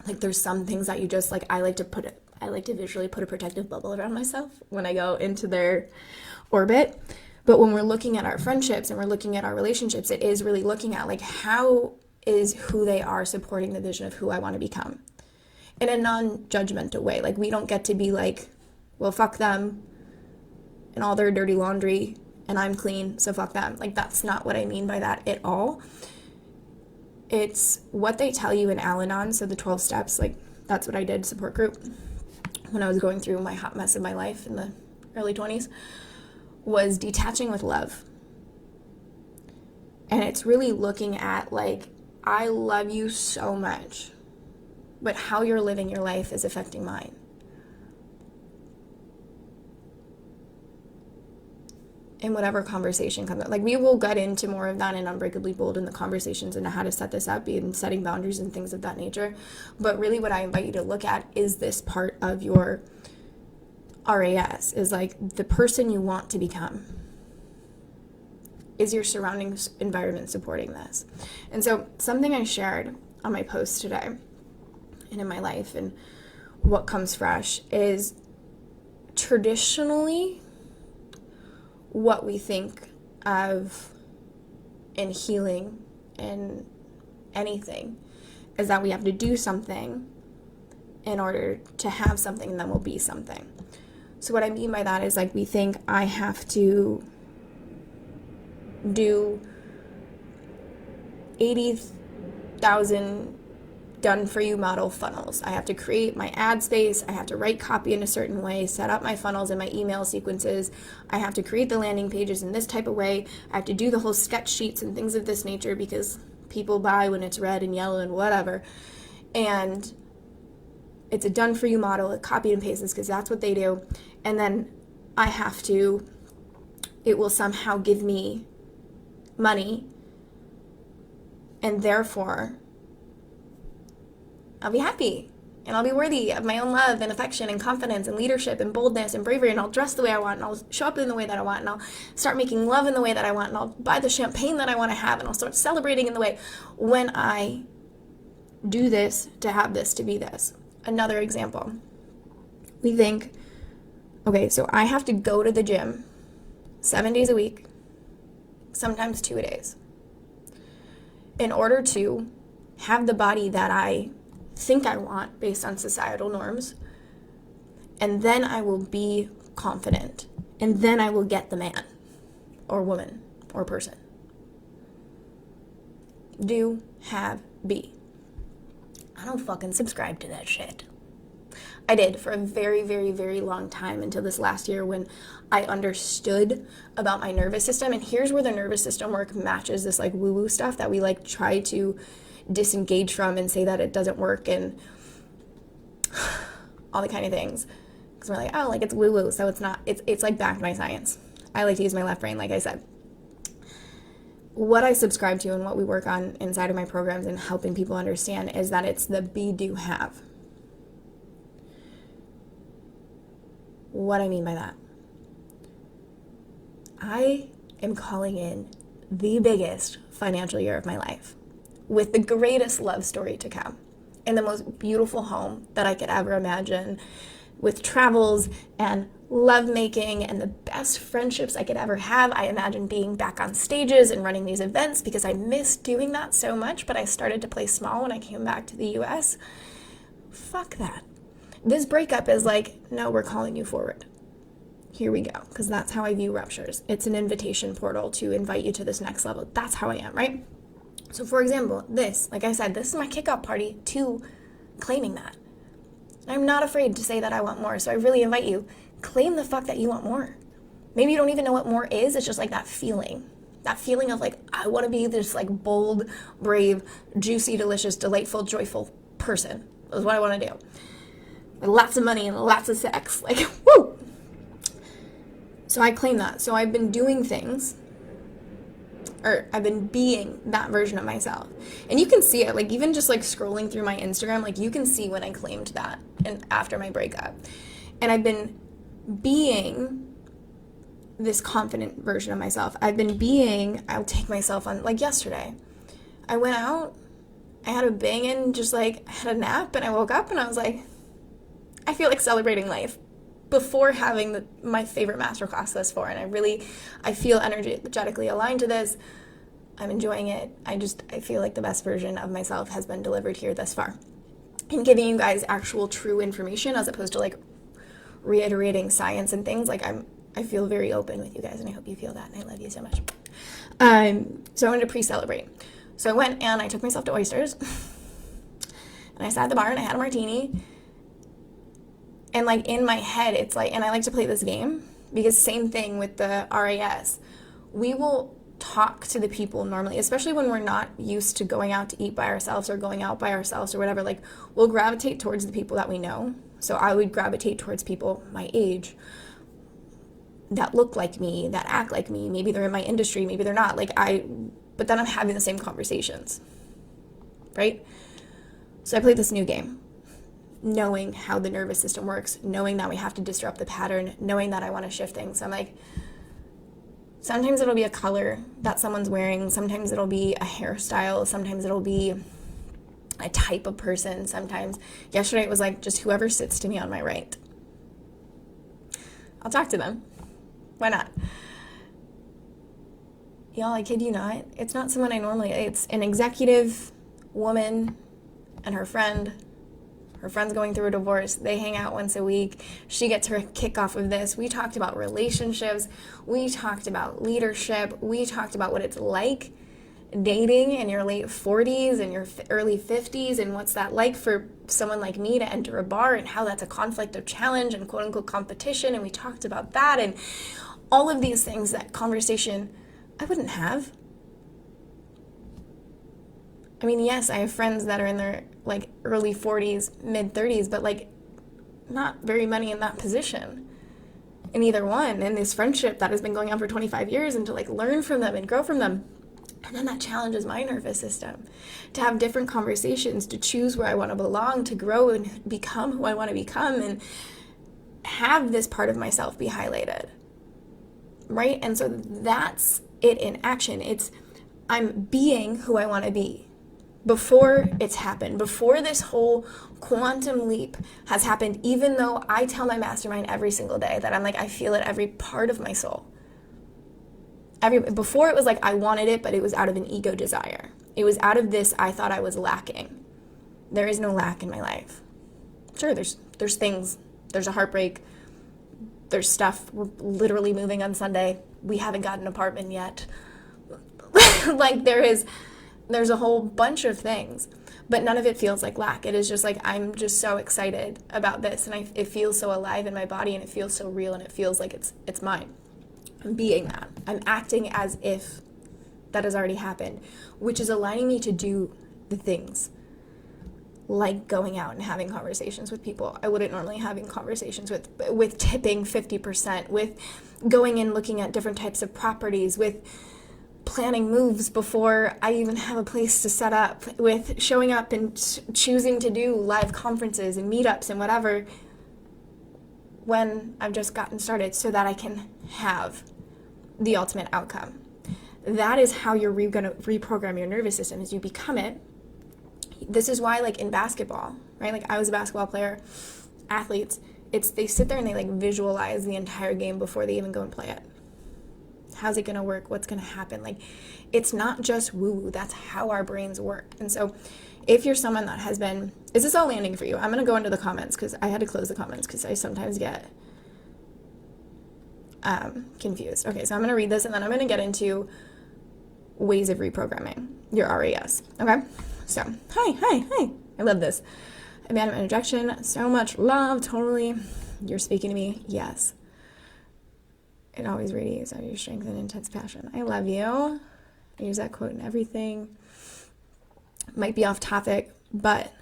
Like, there's some things that you just, like, I like to visually put a protective bubble around myself when I go into their orbit. But when we're looking at our friendships and we're looking at our relationships, it is really looking at, like, how is who they are supporting the vision of who I want to become in a non-judgmental way. Like, we don't get to be like, well, fuck them and all their dirty laundry and I'm clean, so fuck them. Like, that's not what I mean by that at all. It's what they tell you in Al-Anon, so the 12 steps. Like, that's what I did, support group, when I was going through my hot mess of my life in the early 20s. Was detaching with love. And it's really looking at, like, I love you so much, but how you're living your life is affecting mine. In whatever conversation comes up. Like, we will get into more of that in Unbreakably Bold in the conversations and how to set this up and setting boundaries and things of that nature. But really what I invite you to look at is this part of your RAS, is like the person you want to become. Is your surrounding environment supporting this? And so something I shared on my post today and in my life and what comes fresh is traditionally what we think of in healing in anything is that we have to do something in order to have something, and then we'll be something. So what I mean by that is like we think I have to do 80,000 done for you model funnels. I have to create my ad space. I have to write copy in a certain way, set up my funnels and my email sequences. I have to create the landing pages in this type of way. I have to do the whole sketch sheets and things of this nature because people buy when it's red and yellow and whatever. And it's a done for you model. It copy and pastes because that's what they do. And then it will somehow give me money, and therefore I'll be happy and I'll be worthy of my own love and affection and confidence and leadership and boldness and bravery, and I'll dress the way I want, and I'll show up in the way that I want, and I'll start making love in the way that I want, and I'll buy the champagne that I want to have, and I'll start celebrating in the way when I do this to have this to be this. Another example, we think, okay, so I have to go to the gym 7 days a week, sometimes 2 days, in order to have the body that I think I want based on societal norms, and then I will be confident, and then I will get the man or woman or person. Do, have, be. I don't fucking subscribe to that shit. I did for a very, very, very long time until this last year when I understood about my nervous system. And here's where the nervous system work matches this like woo-woo stuff that we like try to disengage from and say that it doesn't work and all the kind of things. Because we're like, oh, like it's woo-woo, so it's not. It's like backed by science. I like to use my left brain, like I said. What I subscribe to and what we work on inside of my programs and helping people understand is that it's the be, do, have. What I mean by that, I am calling in the biggest financial year of my life with the greatest love story to come in the most beautiful home that I could ever imagine, with travels and lovemaking and the best friendships I could ever have. I imagine being back on stages and running these events because I miss doing that so much, but I started to play small when I came back to the US. Fuck that. This breakup is like, no, we're calling you forward. Here we go, because that's how I view ruptures. It's an invitation portal to invite you to this next level. That's how I am, right? So for example, this, like I said, this is my kickoff party to claiming that. I'm not afraid to say that I want more, so I really invite you, claim the fuck that you want more. Maybe you don't even know what more is. It's just like that feeling of like, I want to be this like bold, brave, juicy, delicious, delightful, joyful person. That's what I want to do. With lots of money and lots of sex, like, woo! So I claim that. So I've been doing things, or I've been being that version of myself. And you can see it, like even just like scrolling through my Instagram, like you can see when I claimed that and after my breakup. And I've been being this confident version of myself. I'll take myself on, like yesterday, I went out, I had a bangin', just like, I had a nap, and I woke up and I was like, I feel like celebrating life before having my favorite masterclass thus far. And I feel energetically aligned to this. I'm enjoying it. I feel like the best version of myself has been delivered here thus far. And giving you guys actual true information as opposed to like reiterating science and things. Like I feel very open with you guys, and I hope you feel that, and I love you so much. So I wanted to pre-celebrate. So I went and I took myself to Oysters, and I sat at the bar and I had a martini. And like in my head, it's like, and I like to play this game because same thing with the RAS. We will talk to the people normally, especially when we're not used to going out to eat by ourselves or going out by ourselves or whatever. Like we'll gravitate towards the people that we know. So I would gravitate towards people my age that look like me, that act like me. Maybe they're in my industry, maybe they're not. But then I'm having the same conversations, right? So I played this new game, knowing how the nervous system works, knowing that we have to disrupt the pattern, knowing that I want to shift things. So I'm like, sometimes it'll be a color that someone's wearing, sometimes it'll be a hairstyle, sometimes it'll be a type of person. Sometimes, yesterday it was like just whoever sits to me on my right. I'll talk to them. Why not? Y'all, I kid you not, it's not someone I normally, it's an executive woman and her friend. Her friend's going through a divorce. They hang out once a week. She gets her kick off of this. We talked about relationships. We talked about leadership. We talked about what it's like dating in your late 40s and your early 50s, and what's that like for someone like me to enter a bar, and how that's a conflict of challenge and quote unquote competition. And we talked about that and all of these things, that conversation I wouldn't have. I mean, yes, I have friends that are in their like early 40s, mid 30s, but like not very many in that position in either one. And this friendship that has been going on for 25 years, and to like learn from them and grow from them. And then that challenges my nervous system to have different conversations, to choose where I want to belong, to grow and become who I want to become, and have this part of myself be highlighted. Right? And so that's it in action. It's I'm being who I want to be before it's happened, before this whole quantum leap has happened, even though I tell my mastermind every single day that I'm like, I feel it every part of my soul. Before it was like I wanted it, but it was out of an ego desire. It was out of this, I thought I was lacking. There is no lack in my life. Sure, there's things, there's a heartbreak, there's stuff. We're literally moving on Sunday. We haven't got an apartment yet. Like there's a whole bunch of things, but none of it feels like lack. It is just like, I'm just so excited about this, and it feels so alive in my body, and it feels so real, and it feels like it's mine. I'm being that. I'm acting as if that has already happened, which is aligning me to do the things like going out and having conversations with people I wouldn't normally having conversations with tipping 50%, with going and looking at different types of properties, with planning moves before I even have a place to set up, with showing up and choosing to do live conferences and meetups and whatever when I've just gotten started, so that I can have the ultimate outcome. That is how you're going to reprogram your nervous system, is you become it. This is why, like in basketball, right? Like I was a basketball player, athletes, they sit there and they like visualize the entire game before they even go and play it. How's it going to work? What's going to happen? Like, it's not just woo-woo. That's how our brains work. And so if you're someone that has been, is this all landing for you? I'm going to go into the comments, because I had to close the comments because I sometimes get confused. Okay, so I'm going to read this, and then I'm going to get into ways of reprogramming your RAS. Okay, so hi. I love this. Abandonment and rejection, so much love, totally. You're speaking to me, yes. It always radiates out of your strength and intense passion. I love you. I use that quote in everything. Might be off topic, but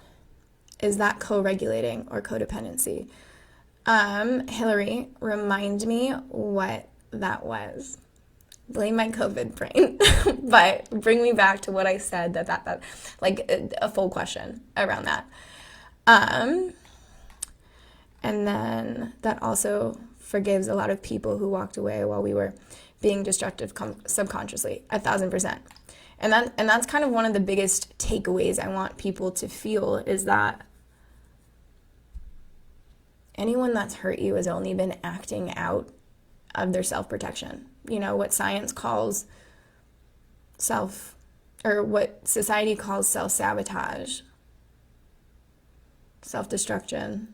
is that co-regulating or codependency? Hillary, remind me what that was. Blame my COVID brain, but bring me back to what I said, that like a full question around that. And then that also forgives a lot of people who walked away while we were being destructive subconsciously, 1,000%. And that's kind of one of the biggest takeaways I want people to feel, is that anyone that's hurt you has only been acting out of their self-protection. You know, what science calls what society calls self-sabotage, self-destruction,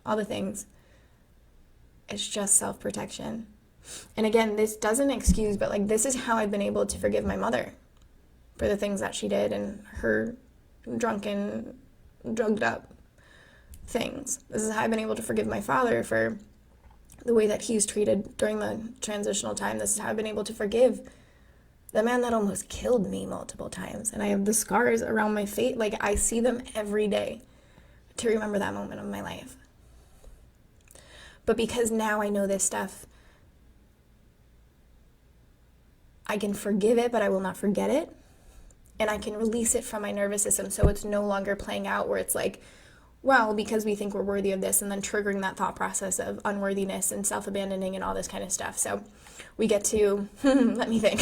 all the things. It's just self-protection. And again, this doesn't excuse, but like, this is how I've been able to forgive my mother for the things that she did and her drunken, drugged up things. This is how I've been able to forgive my father for the way that he's treated during the transitional time. This is how I've been able to forgive the man that almost killed me multiple times. And I have the scars around my face. Like, I see them every day to remember that moment of my life. But because now I know this stuff, I can forgive it, but I will not forget it. And I can release it from my nervous system, so it's no longer playing out where it's like, well, because we think we're worthy of this, and then triggering that thought process of unworthiness and self-abandoning and all this kind of stuff. So we get to, let me think.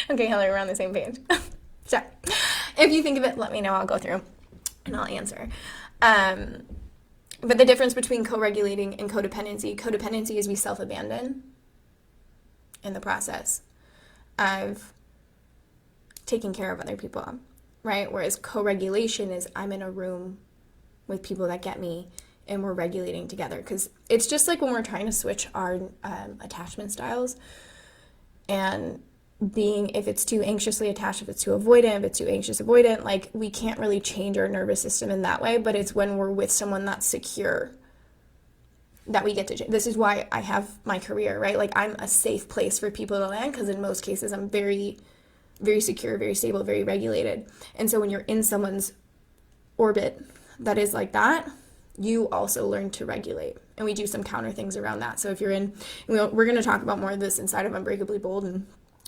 Okay, Hillary, we're on the same page. So if you think of it, let me know. I'll go through and I'll answer. But the difference between co-regulating and codependency is we self-abandon in the process. of taking care of other people, right? Whereas co-regulation is I'm in a room with people that get me and we're regulating together. Because it's just like when we're trying to switch our attachment styles and being, if it's too anxiously attached, if it's too avoidant, if it's too anxious avoidant, like we can't really change our nervous system in that way, but it's when we're with someone that's secure that we get to change. This is why I have my career, right? Like I'm a safe place for people to land because in most cases I'm very, very secure, very stable, very regulated. And so when you're in someone's orbit that is like that, you also learn to regulate. And we do some counter things around that. So if you're in, we're going to talk about more of this inside of Unbreakably Bold and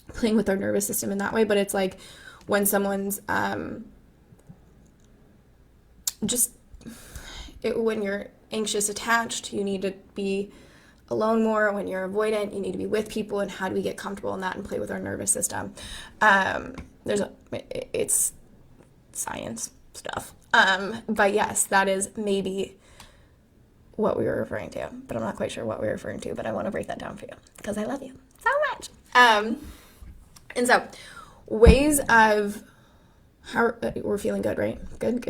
playing with our nervous system in that way, but it's like when someone's when you're anxious attached, you need to be alone more. When you're avoidant, you need to be with people. And how do we get comfortable in that and play with our nervous system? It's science stuff. But yes, that is maybe what we were referring to, but I'm not quite sure what we were referring to, but I want to break that down for you because I love you so much. And so ways of how we're feeling good, right? Good.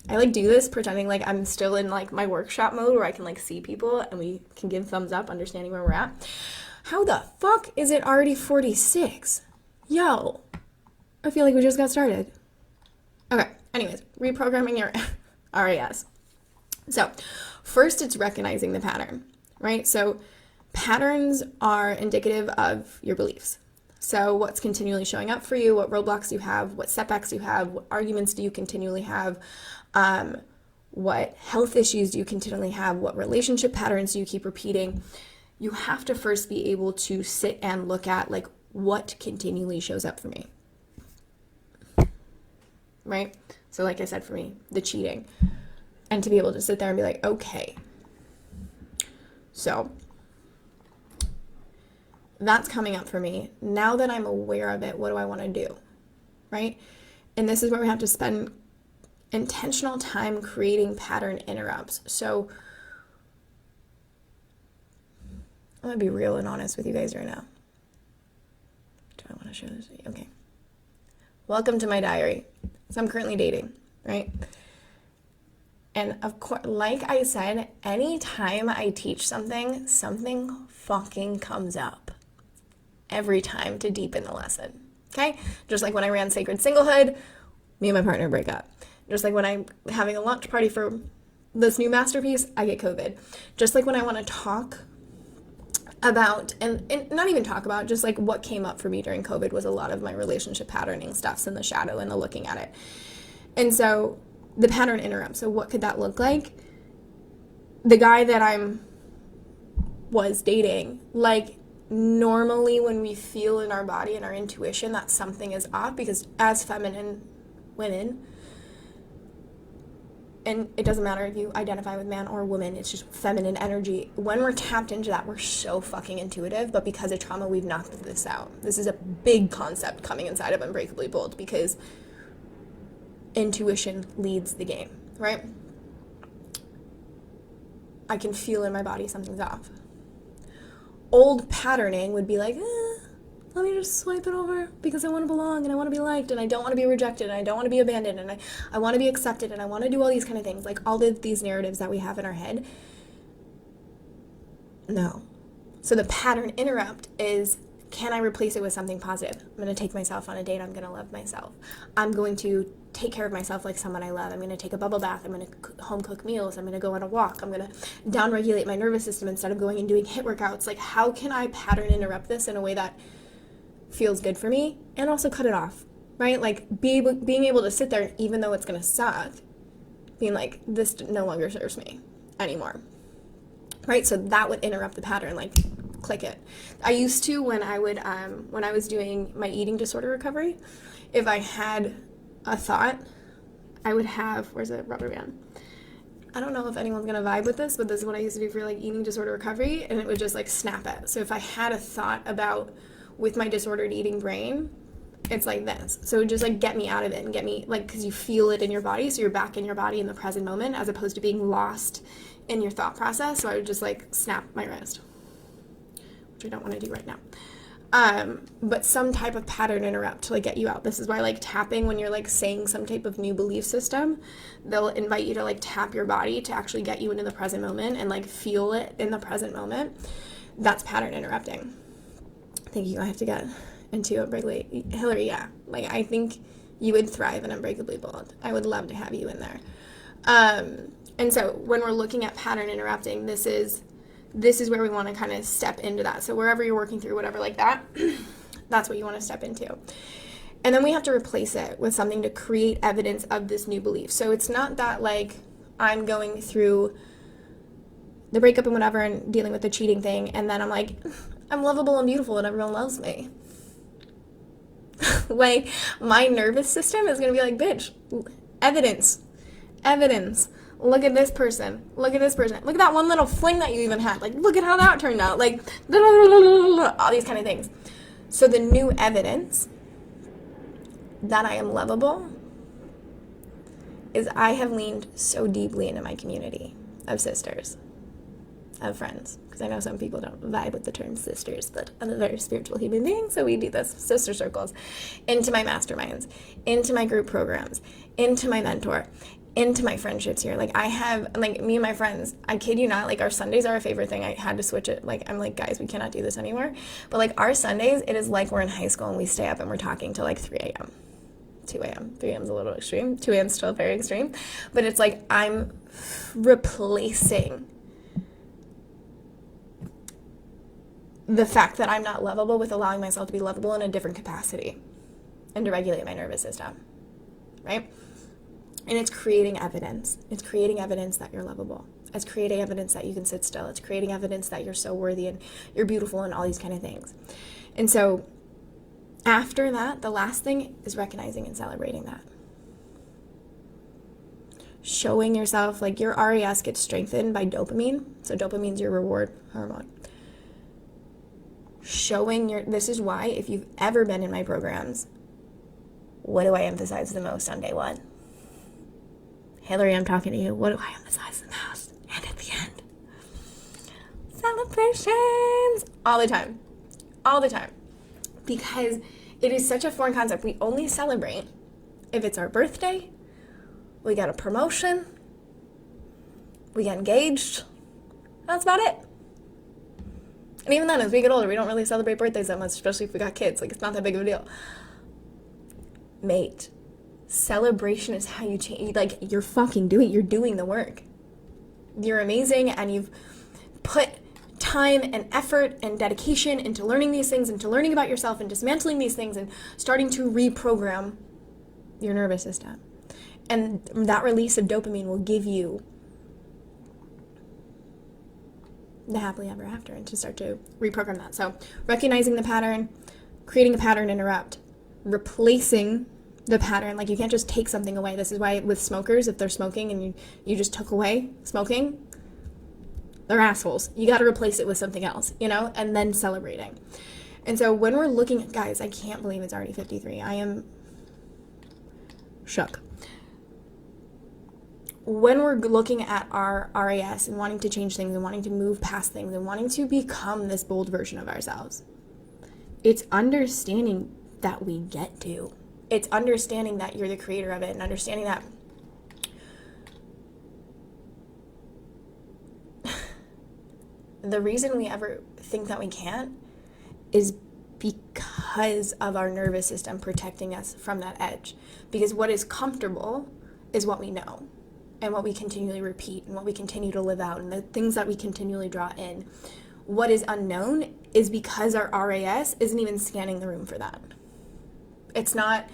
I like do this pretending like I'm still in like my workshop mode where I can like see people and we can give thumbs up, understanding where we're at. How the fuck is it already 46? Yo, I feel like we just got started. Okay, anyways, reprogramming your RAS. So first it's recognizing the pattern, right? So patterns are indicative of your beliefs. So what's continually showing up for you, what roadblocks you have, what setbacks you have, what arguments do you continually have, what health issues do you continually have, what relationship patterns do you keep repeating. You have to first be able to sit and look at like what continually shows up for me, right? So like I said, for me, the cheating, and to be able to sit there and be like, okay, so that's coming up for me. Now that I'm aware of it, what do I want to do, right? And this is where we have to spend intentional time creating pattern interrupts. So I'm going to be real and honest with you guys right now. Do I want to share this with you? Okay. Welcome to my diary. So I'm currently dating, right? And of course, like I said, anytime I teach something fucking comes up. Every time to deepen the lesson, okay? Just like when I ran Sacred Singlehood, me and my partner break up. Just like when I'm having a launch party for this new masterpiece, I get COVID. Just like when I want to talk about, and not even talk about, just like what came up for me during COVID was a lot of my relationship patterning stuffs in the shadow and the looking at it. And so the pattern interrupt. So what could that look like? The guy that was dating, like, normally when we feel in our body and our intuition that something is off, because as feminine women, and it doesn't matter if you identify with man or woman, it's just feminine energy. When we're tapped into that, we're so fucking intuitive, but because of trauma, we've knocked this out. This is a big concept coming inside of Unbreakably Bold because intuition leads the game, right? I can feel in my body something's off. Old patterning would be like, let me just swipe it over because I want to belong and I want to be liked and I don't want to be rejected and I don't want to be abandoned and I want to be accepted and I want to do all these kind of things. Like all of these narratives that we have in our head. No. So the pattern interrupt is, can I replace it with something positive? I'm going to take myself on a date. I'm going to love myself. I'm going to take care of myself like someone I love. I'm going to take a bubble bath. I'm going to home cook meals. I'm going to go on a walk. I'm going to down-regulate my nervous system instead of going and doing HIIT workouts. Like, how can I pattern interrupt this in a way that feels good for me and also cut it off, right? Like, being able to sit there, even though it's going to suck, being like, this no longer serves me anymore, right? So that would interrupt the pattern, like, click it. I used to, when I was doing my eating disorder recovery, if I had a thought, I would have, where's the rubber band? I don't know if anyone's gonna vibe with this, but this is what I used to do for like eating disorder recovery, and it would just like snap it. So if I had a thought about with my disordered eating brain, it's like this. So it would just like get me out of it and get me like, because you feel it in your body, so you're back in your body in the present moment as opposed to being lost in your thought process. So I would just like snap my wrist, which I don't want to do right now. But some type of pattern interrupt to like get you out. This is why like tapping, when you're like saying some type of new belief system, they'll invite you to like tap your body to actually get you into the present moment and like feel it in the present moment. That's pattern interrupting. Thank you. I have to get into Unbreakably. Hillary, yeah. Like, I think you would thrive in Unbreakably Bold. I would love to have you in there. And so when we're looking at pattern interrupting, this is where we want to kind of step into that. So wherever you're working through, whatever like that, that's what you want to step into. And then we have to replace it with something to create evidence of this new belief. So it's not that like I'm going through the breakup and whatever and dealing with the cheating thing, and then I'm like, I'm lovable and beautiful and everyone loves me. Like, my nervous system is going to be like, bitch, evidence. Look at this person. Look at that one little fling that you even had. Like, look at how that turned out. Like, all these kind of things. So the new evidence that I am lovable is I have leaned so deeply into my community of sisters, of friends. Because I know some people don't vibe with the term sisters, but I'm a very spiritual human being, so we do this. Sister circles. Into my masterminds, into my group programs, into my mentor, into my friendships here. Like, I have, like, me and my friends, I kid you not, like, our Sundays are our favorite thing. I had to switch it. Like, I'm like, guys, we cannot do this anymore. But, like, our Sundays, it is like we're in high school and we stay up and we're talking till, like, 3 a.m. 2 a.m. 3 a.m. is a little extreme. 2 a.m. is still very extreme. But it's like I'm replacing the fact that I'm not lovable with allowing myself to be lovable in a different capacity and to regulate my nervous system, right? And it's creating evidence. It's creating evidence that you're lovable. It's creating evidence that you can sit still. It's creating evidence that you're so worthy and you're beautiful and all these kind of things. And so after that, the last thing is recognizing and celebrating that. Showing yourself, like, your RAS gets strengthened by dopamine. So dopamine's your reward hormone. This is why, if you've ever been in my programs, what do I emphasize the most on day one? Hillary, I'm talking to you. What do I emphasize the most? And at the end, celebrations. All the time. Because it is such a foreign concept. We only celebrate if it's our birthday, we got a promotion, we get engaged. That's about it. And even then, as we get older, we don't really celebrate birthdays that much, especially if we got kids. Like, it's not that big of a deal. Mate, celebration is how you change. Like, you're doing the work. You're amazing, and you've put time and effort and dedication into learning these things, into learning about yourself and dismantling these things and starting to reprogram your nervous system. And that release of dopamine will give you the happily ever after, and to start to reprogram that. So recognizing the pattern, creating a pattern interrupt, replacing the pattern. Like, you can't just take something away. This is why with smokers, if they're smoking and you just took away smoking, they're assholes. You got to replace it with something else, and then celebrating. And so when we're looking at, guys, I can't believe it's already 53. I am shook. When we're looking at our RAS and wanting to change things and wanting to move past things and wanting to become this bold version of ourselves, it's understanding that we get to. It's understanding that you're the creator of it, and understanding that the reason we ever think that we can't is because of our nervous system protecting us from that edge. Because what is comfortable is what we know, and what we continually repeat, and what we continue to live out, and the things that we continually draw in. What is unknown is because our RAS isn't even scanning the room for that. It's not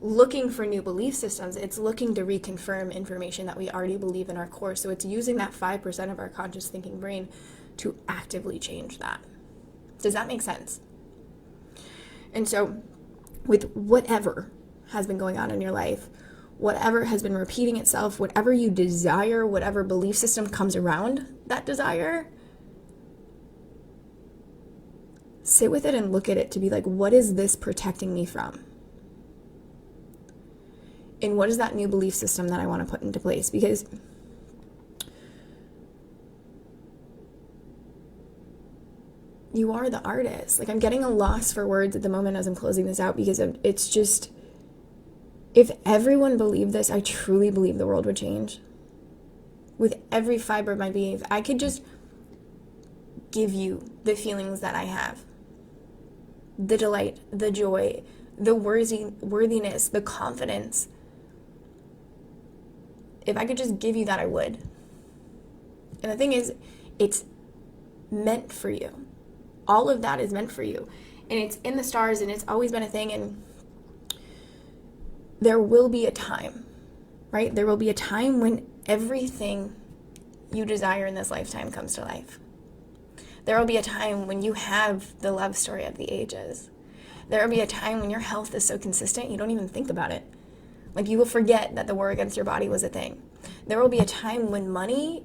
looking for new belief systems. It's looking to reconfirm information that we already believe in our core. So it's using that 5% of our conscious thinking brain to actively change that. Does that make sense? And so with whatever has been going on in your life, whatever has been repeating itself, whatever you desire, whatever belief system comes around that desire, sit with it and look at it to be like, what is this protecting me from? And what is that new belief system that I want to put into place? Because You are the artist. Like, I'm getting a loss for words at the moment as I'm closing this out, because it's just, if everyone believed this, I truly believe the world would change. With every fiber of my being, if I could just give you the feelings that I have, the delight, the joy, the worthiness, the confidence, if I could just give you that, I would. And the thing is, it's meant for you. All of that is meant for you. And it's in the stars, and it's always been a thing. And there will be a time, right? There will be a time when everything you desire in this lifetime comes to life. There will be a time when you have the love story of the ages. There will be a time when your health is so consistent you don't even think about it. Like, you will forget that the war against your body was a thing. There will be a time when money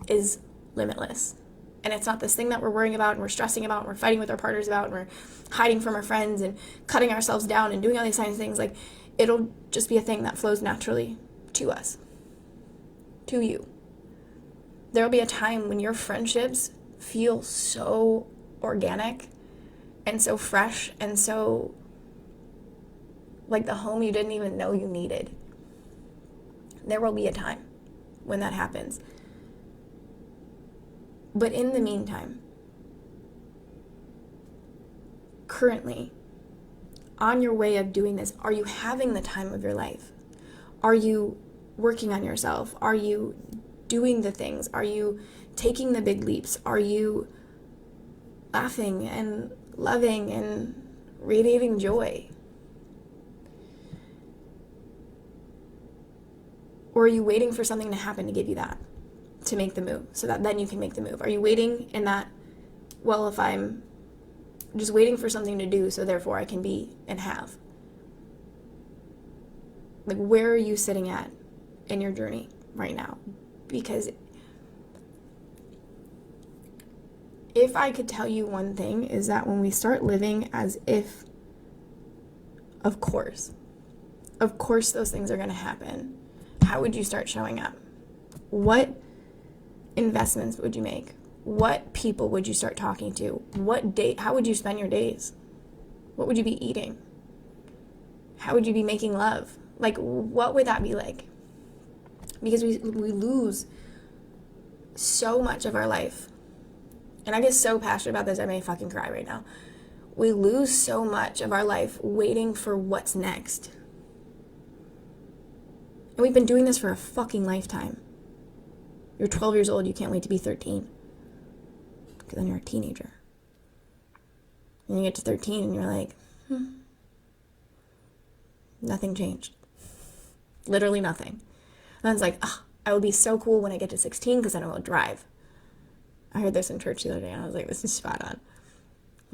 is limitless. And it's not this thing that we're worrying about and we're stressing about and we're fighting with our partners about and we're hiding from our friends and cutting ourselves down and doing all these kinds of things. Like, it'll just be a thing that flows naturally to us, to you. There will be a time when your friendships feel so organic and so fresh and so like the home you didn't even know you needed. There will be a time when that happens. But in the meantime, currently, on your way of doing this, are you having the time of your life? Are you working on yourself? Are you doing the things? Are you taking the big leaps? Are you laughing and loving and radiating joy? Or are you waiting for something to happen to give you that, to make the move, so that then you can make the move? Are you waiting in that, well, if I'm just waiting for something to do, so therefore I can be and have? Like, where are you sitting at in your journey right now? Because if I could tell you one thing, is that when we start living as if, of course those things are going to happen, how would you start showing up? What investments would you make? What people would you start talking to? How would you spend your days? What would you be eating? How would you be making love? Like, what would that be like? Because we lose so much of our life. And I get so passionate about this, I may fucking cry right now. We lose so much of our life waiting for what's next. And we've been doing this for a fucking lifetime. You're 12 years old, you can't wait to be 13. Because then you're a teenager. And you get to 13 and you're like, nothing changed. Literally nothing. And then it's like, I will be so cool when I get to 16 because then I will drive. I heard this in church the other day and I was like, this is spot on.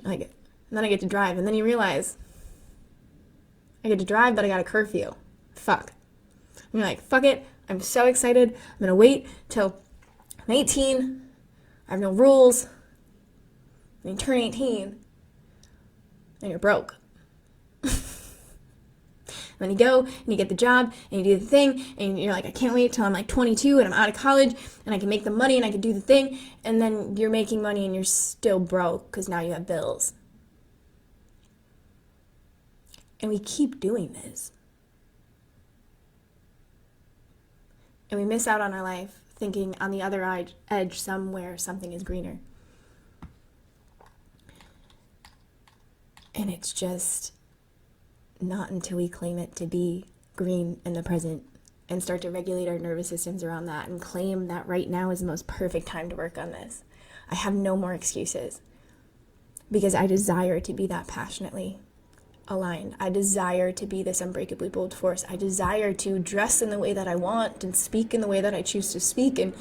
And then I get to drive, and then you realize, I get to drive, but I got a curfew. Fuck. And you're like, fuck it. I'm so excited. I'm going to wait till I'm 18. I have no rules. And you turn 18, and you're broke. And then you go, and you get the job, and you do the thing, and you're like, I can't wait till I'm like 22, and I'm out of college, and I can make the money, and I can do the thing. And then you're making money, and you're still broke, because now you have bills. And we keep doing this. And we miss out on our life thinking on the other edge somewhere something is greener. And it's just not until we claim it to be green in the present and start to regulate our nervous systems around that and claim that right now is the most perfect time to work on this. I have no more excuses because I desire to be that passionately aligned. I desire to be this unbreakably bold force. I desire to dress in the way that I want and speak in the way that I choose to speak and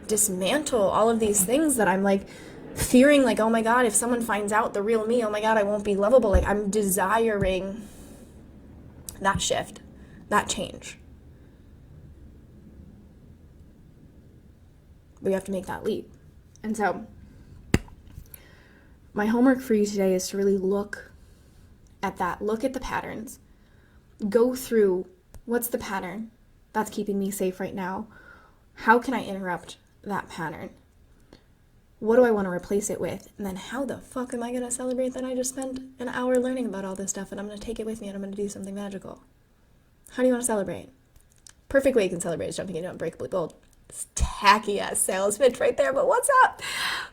dismantle all of these things that I'm like fearing, like, oh my God, if someone finds out the real me, oh my God, I won't be lovable. Like, I'm desiring that shift, that change. We have to make that leap. And so my homework for you today is to really look at that. Look at the patterns. Go through, what's the pattern that's keeping me safe right now? How can I interrupt that pattern? What do I want to replace it with? And then how the fuck am I going to celebrate that I just spent an hour learning about all this stuff and I'm going to take it with me and I'm going to do something magical? How do you want to celebrate? Perfect way you can celebrate is jumping into Unbreakably Bold. It's tacky ass sales pitch right there, but what's up?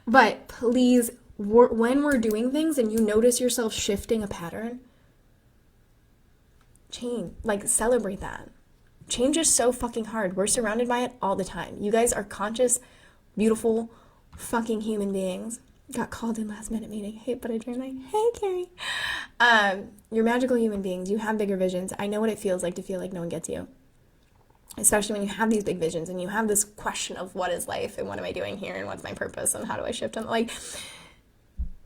But please, when we're doing things and you notice yourself shifting a pattern, celebrate that. Change is so fucking hard. We're surrounded by it all the time. You guys are conscious, beautiful, fucking human beings. Got called in last minute meeting. Hey, but I dreamed hey, Carrie. You're magical human beings. You have bigger visions. I know what it feels like to feel like no one gets you. Especially when you have these big visions and you have this question of what is life and what am I doing here and what's my purpose and how do I shift them.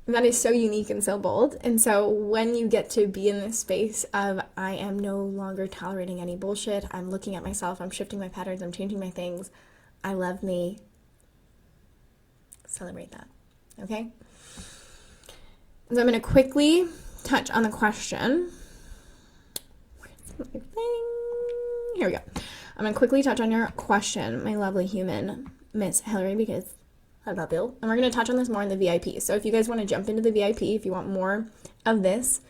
That is so unique and so bold. And so when you get to be in this space of I am no longer tolerating any bullshit, I'm looking at myself, I'm shifting my patterns, I'm changing my things, I love me, celebrate that, okay? So I'm going to quickly touch on the question. Where's my thing? Here we go. I'm going to quickly touch on your question, my lovely human, Miss Hillary, because I love Bill. And we're going to touch on this more in the VIP. So if you guys want to jump into the VIP, if you want more of this,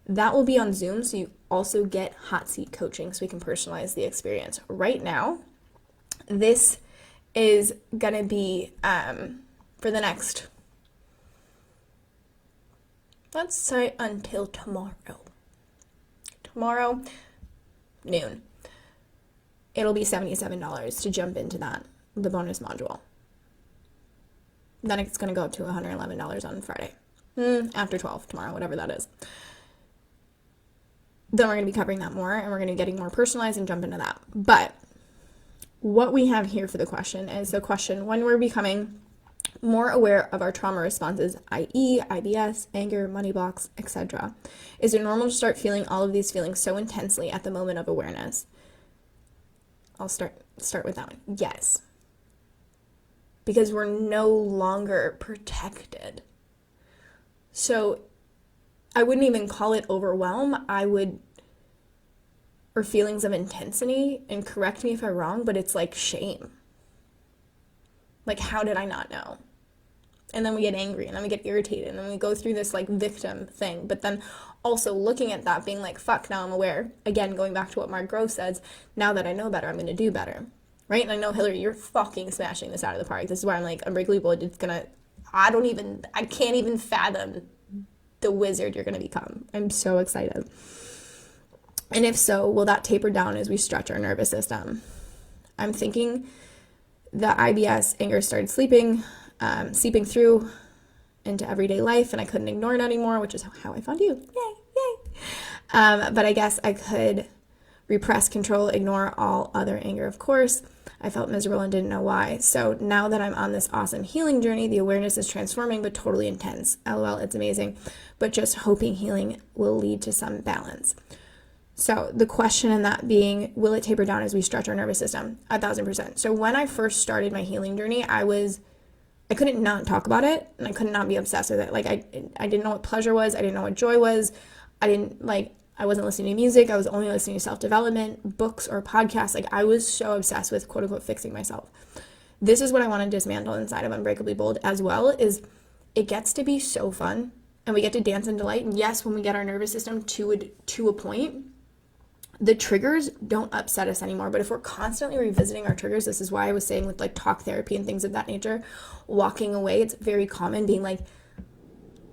that will be on Zoom. So you also get hot seat coaching so we can personalize the experience. Right now, this is going to be for the next, let's say until tomorrow. Tomorrow, noon. It'll be $77 to jump into that, the bonus module. Then it's going to go up to $111 on Friday. After 12 tomorrow, whatever that is. Then we're going to be covering that more and we're going to be getting more personalized and jump into that. But what we have here for the question is the question, when we're becoming more aware of our trauma responses, i.e. IBS, anger, money blocks, etc., is it normal to start feeling all of these feelings so intensely at the moment of awareness? I'll start with that one. Yes. Because we're no longer protected. So I wouldn't even call it overwhelm. Or feelings of intensity, and correct me if I'm wrong, but it's like shame. Like, how did I not know? And then we get angry, and then we get irritated, and then we go through this like victim thing. But then also looking at that, being like, fuck, now I'm aware. Again, going back to what Mark Grove says, now that I know better, I'm going to do better. Right? And I know, Hillary, you're fucking smashing this out of the park. This is why I'm like, Unbreakably Bold, I can't even fathom the wizard you're going to become. I'm so excited. And if so, will that taper down as we stretch our nervous system? I'm thinking the IBS anger started seeping through into everyday life, and I couldn't ignore it anymore, which is how I found you. Yay. But I guess I could repress, control, ignore all other anger, of course. I felt miserable and didn't know why. So now that I'm on this awesome healing journey, the awareness is transforming, but totally intense. LOL, it's amazing. But just hoping healing will lead to some balance. So the question in that being, will it taper down as we stretch our nervous system? 1,000%. So when I first started my healing journey, I couldn't not talk about it, and I could not be obsessed with it. Like I didn't know what pleasure was. I didn't know what joy was. I wasn't listening to music. I was only listening to self-development, books or podcasts. Like I was so obsessed with quote unquote fixing myself. This is what I want to dismantle inside of Unbreakably Bold as well, is it gets to be so fun and we get to dance and delight. And yes, when we get our nervous system to a point, the triggers don't upset us anymore. But if we're constantly revisiting our triggers, this is why I was saying with like talk therapy and things of that nature, walking away, it's very common being like,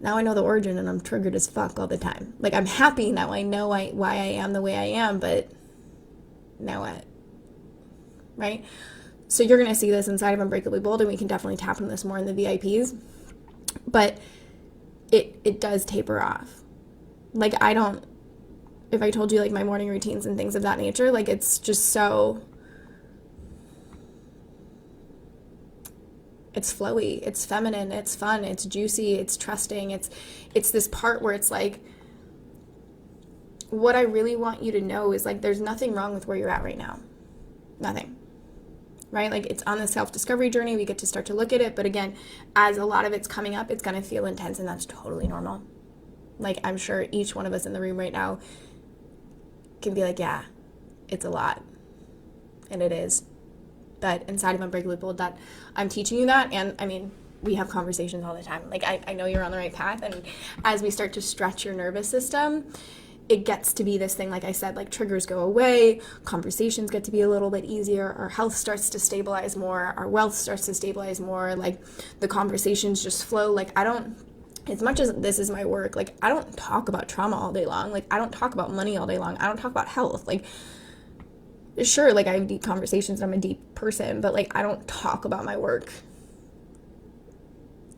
now I know the origin and I'm triggered as fuck all the time. Like I'm happy now I know why I am the way I am, but now what? Right? So you're going to see this inside of Unbreakably Bold, and we can definitely tap into this more in the VIPs. But it does taper off. Like if I told you like my morning routines and things of that nature, like it's just so, it's flowy, it's feminine, it's fun, it's juicy, it's trusting, it's this part where it's like, what I really want you to know is like, there's nothing wrong with where you're at right now. Nothing. Right? Like it's on the self-discovery journey. We get to start to look at it. But again, as a lot of it's coming up, it's going to feel intense, and that's totally normal. Like I'm sure each one of us in the room right now can be like, yeah, it's a lot. And it is. But inside of Unbreakably Bold, that I'm teaching you that. And I mean, we have conversations all the time. Like, I know you're on the right path. And as we start to stretch your nervous system, it gets to be this thing, like I said, like triggers go away, conversations get to be a little bit easier, our health starts to stabilize more, our wealth starts to stabilize more, like the conversations just flow. Like, I don't, as much as this is my work, like I don't talk about trauma all day long. Like, I don't talk about money all day long. I don't talk about health. Like, sure, like I have deep conversations and I'm a deep person, but like I don't talk about my work.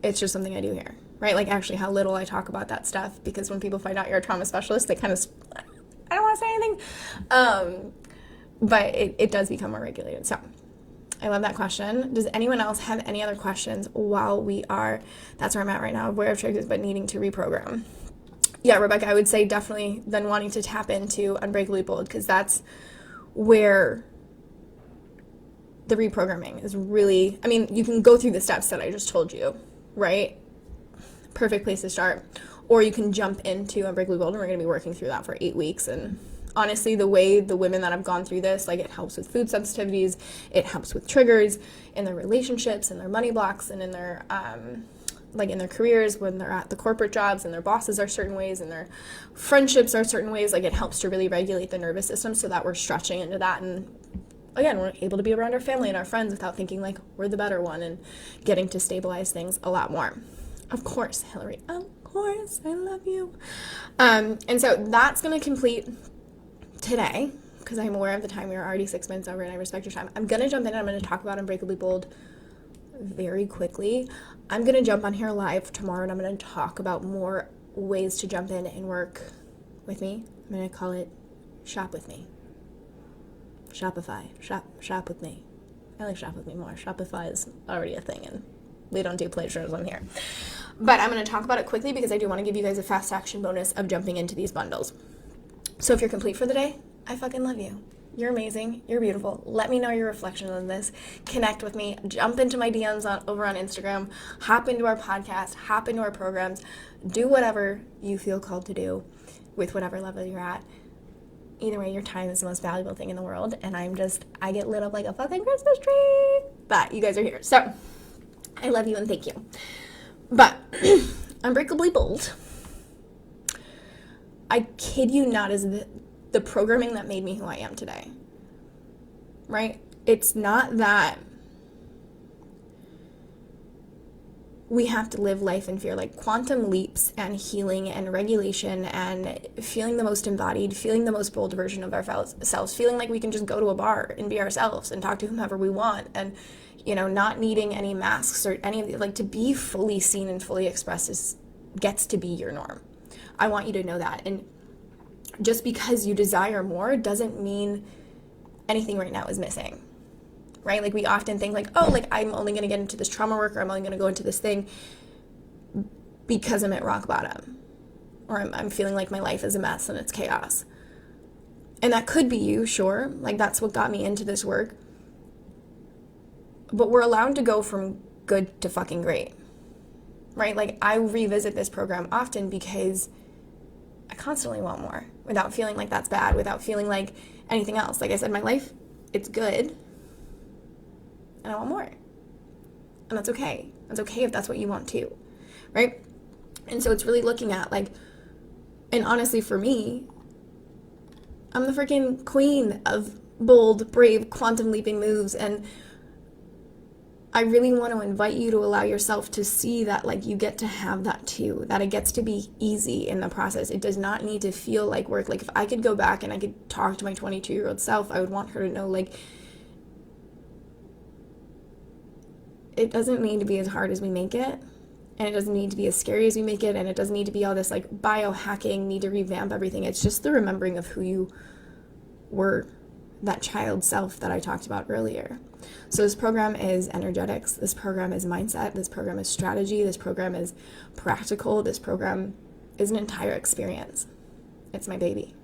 It's just something I do here, right? Like, actually how little I talk about that stuff, because when people find out you're a trauma specialist, they kind of, I don't want to say anything, but it does become more regulated. So I love that question. Does anyone else have any other questions while we are, that's where I'm at right now, aware of triggers but needing to reprogram? Yeah, Rebecca, I would say definitely then wanting to tap into Unbreakably Bold, because that's where the reprogramming is really, I mean, you can go through the steps that I just told you, right? Perfect place to start. Or you can jump into Unbreakably Bold, and we're going to be working through that for 8 weeks. And honestly, the way the women that have gone through this, like, it helps with food sensitivities, it helps with triggers in their relationships and their money blocks and in their like in their careers, when they're at the corporate jobs and their bosses are certain ways and their friendships are certain ways. Like, it helps to really regulate the nervous system so that we're stretching into that, and again, we're able to be around our family and our friends without thinking like we're the better one, and getting to stabilize things a lot more. Of course, Hillary, of course, I love you. And so that's going to complete today, because I'm aware of the time. We are already 6 minutes over, and I respect your time. I'm going to jump in and I'm going to talk about Unbreakably Bold very quickly. I'm going to jump on here live tomorrow, and I'm going to talk about more ways to jump in and work with me. I'm going to call it Shop With Me. Shopify. Shop with me. I like Shop With Me more. Shopify is already a thing, and we don't do plagiarism here. But I'm going to talk about it quickly because I do want to give you guys a fast action bonus of jumping into these bundles. So if you're complete for the day, I fucking love you. You're amazing. You're beautiful. Let me know your reflection on this. Connect with me. Jump into my DMs over on Instagram. Hop into our podcast. Hop into our programs. Do whatever you feel called to do with whatever level you're at. Either way, your time is the most valuable thing in the world, and I get lit up like a fucking Christmas tree. But you guys are here. So I love you and thank you. But Unbreakably Bold, I kid you not, is the programming that made me who I am today, right? It's not that we have to live life in fear. Like, quantum leaps and healing and regulation and feeling the most embodied, feeling the most bold version of ourselves, feeling like we can just go to a bar and be ourselves and talk to whomever we want, and, you know, not needing any masks or any of the, like, to be fully seen and fully expressed gets to be your norm. I want you to know that. And just because you desire more doesn't mean anything right now is missing. Right? Like, we often think like, oh, like, I'm only going to get into this trauma work, or I'm only going to go into this thing because I'm at rock bottom, or I'm feeling like my life is a mess and it's chaos. And that could be you, sure. Like, that's what got me into this work. But we're allowed to go from good to fucking great. Right? Like, I revisit this program often because I constantly want more, without feeling like that's bad, without feeling like anything else. Like I said, my life, it's good. And I want more. And that's okay. That's okay if that's what you want too, right? And so it's really looking at, like, and honestly for me, I'm the freaking queen of bold, brave, quantum leaping moves. And I really want to invite you to allow yourself to see that, like, you get to have that too, that it gets to be easy in the process. It does not need to feel like work. Like, if I could go back and I could talk to my 22-year-old self, I would want her to know, like, it doesn't need to be as hard as we make it, and it doesn't need to be as scary as we make it, and it doesn't need to be all this, like, biohacking, need to revamp everything. It's just the remembering of who you were, that child self that I talked about earlier. So this program is energetics, this program is mindset, this program is strategy, this program is practical, this program is an entire experience. It's my baby.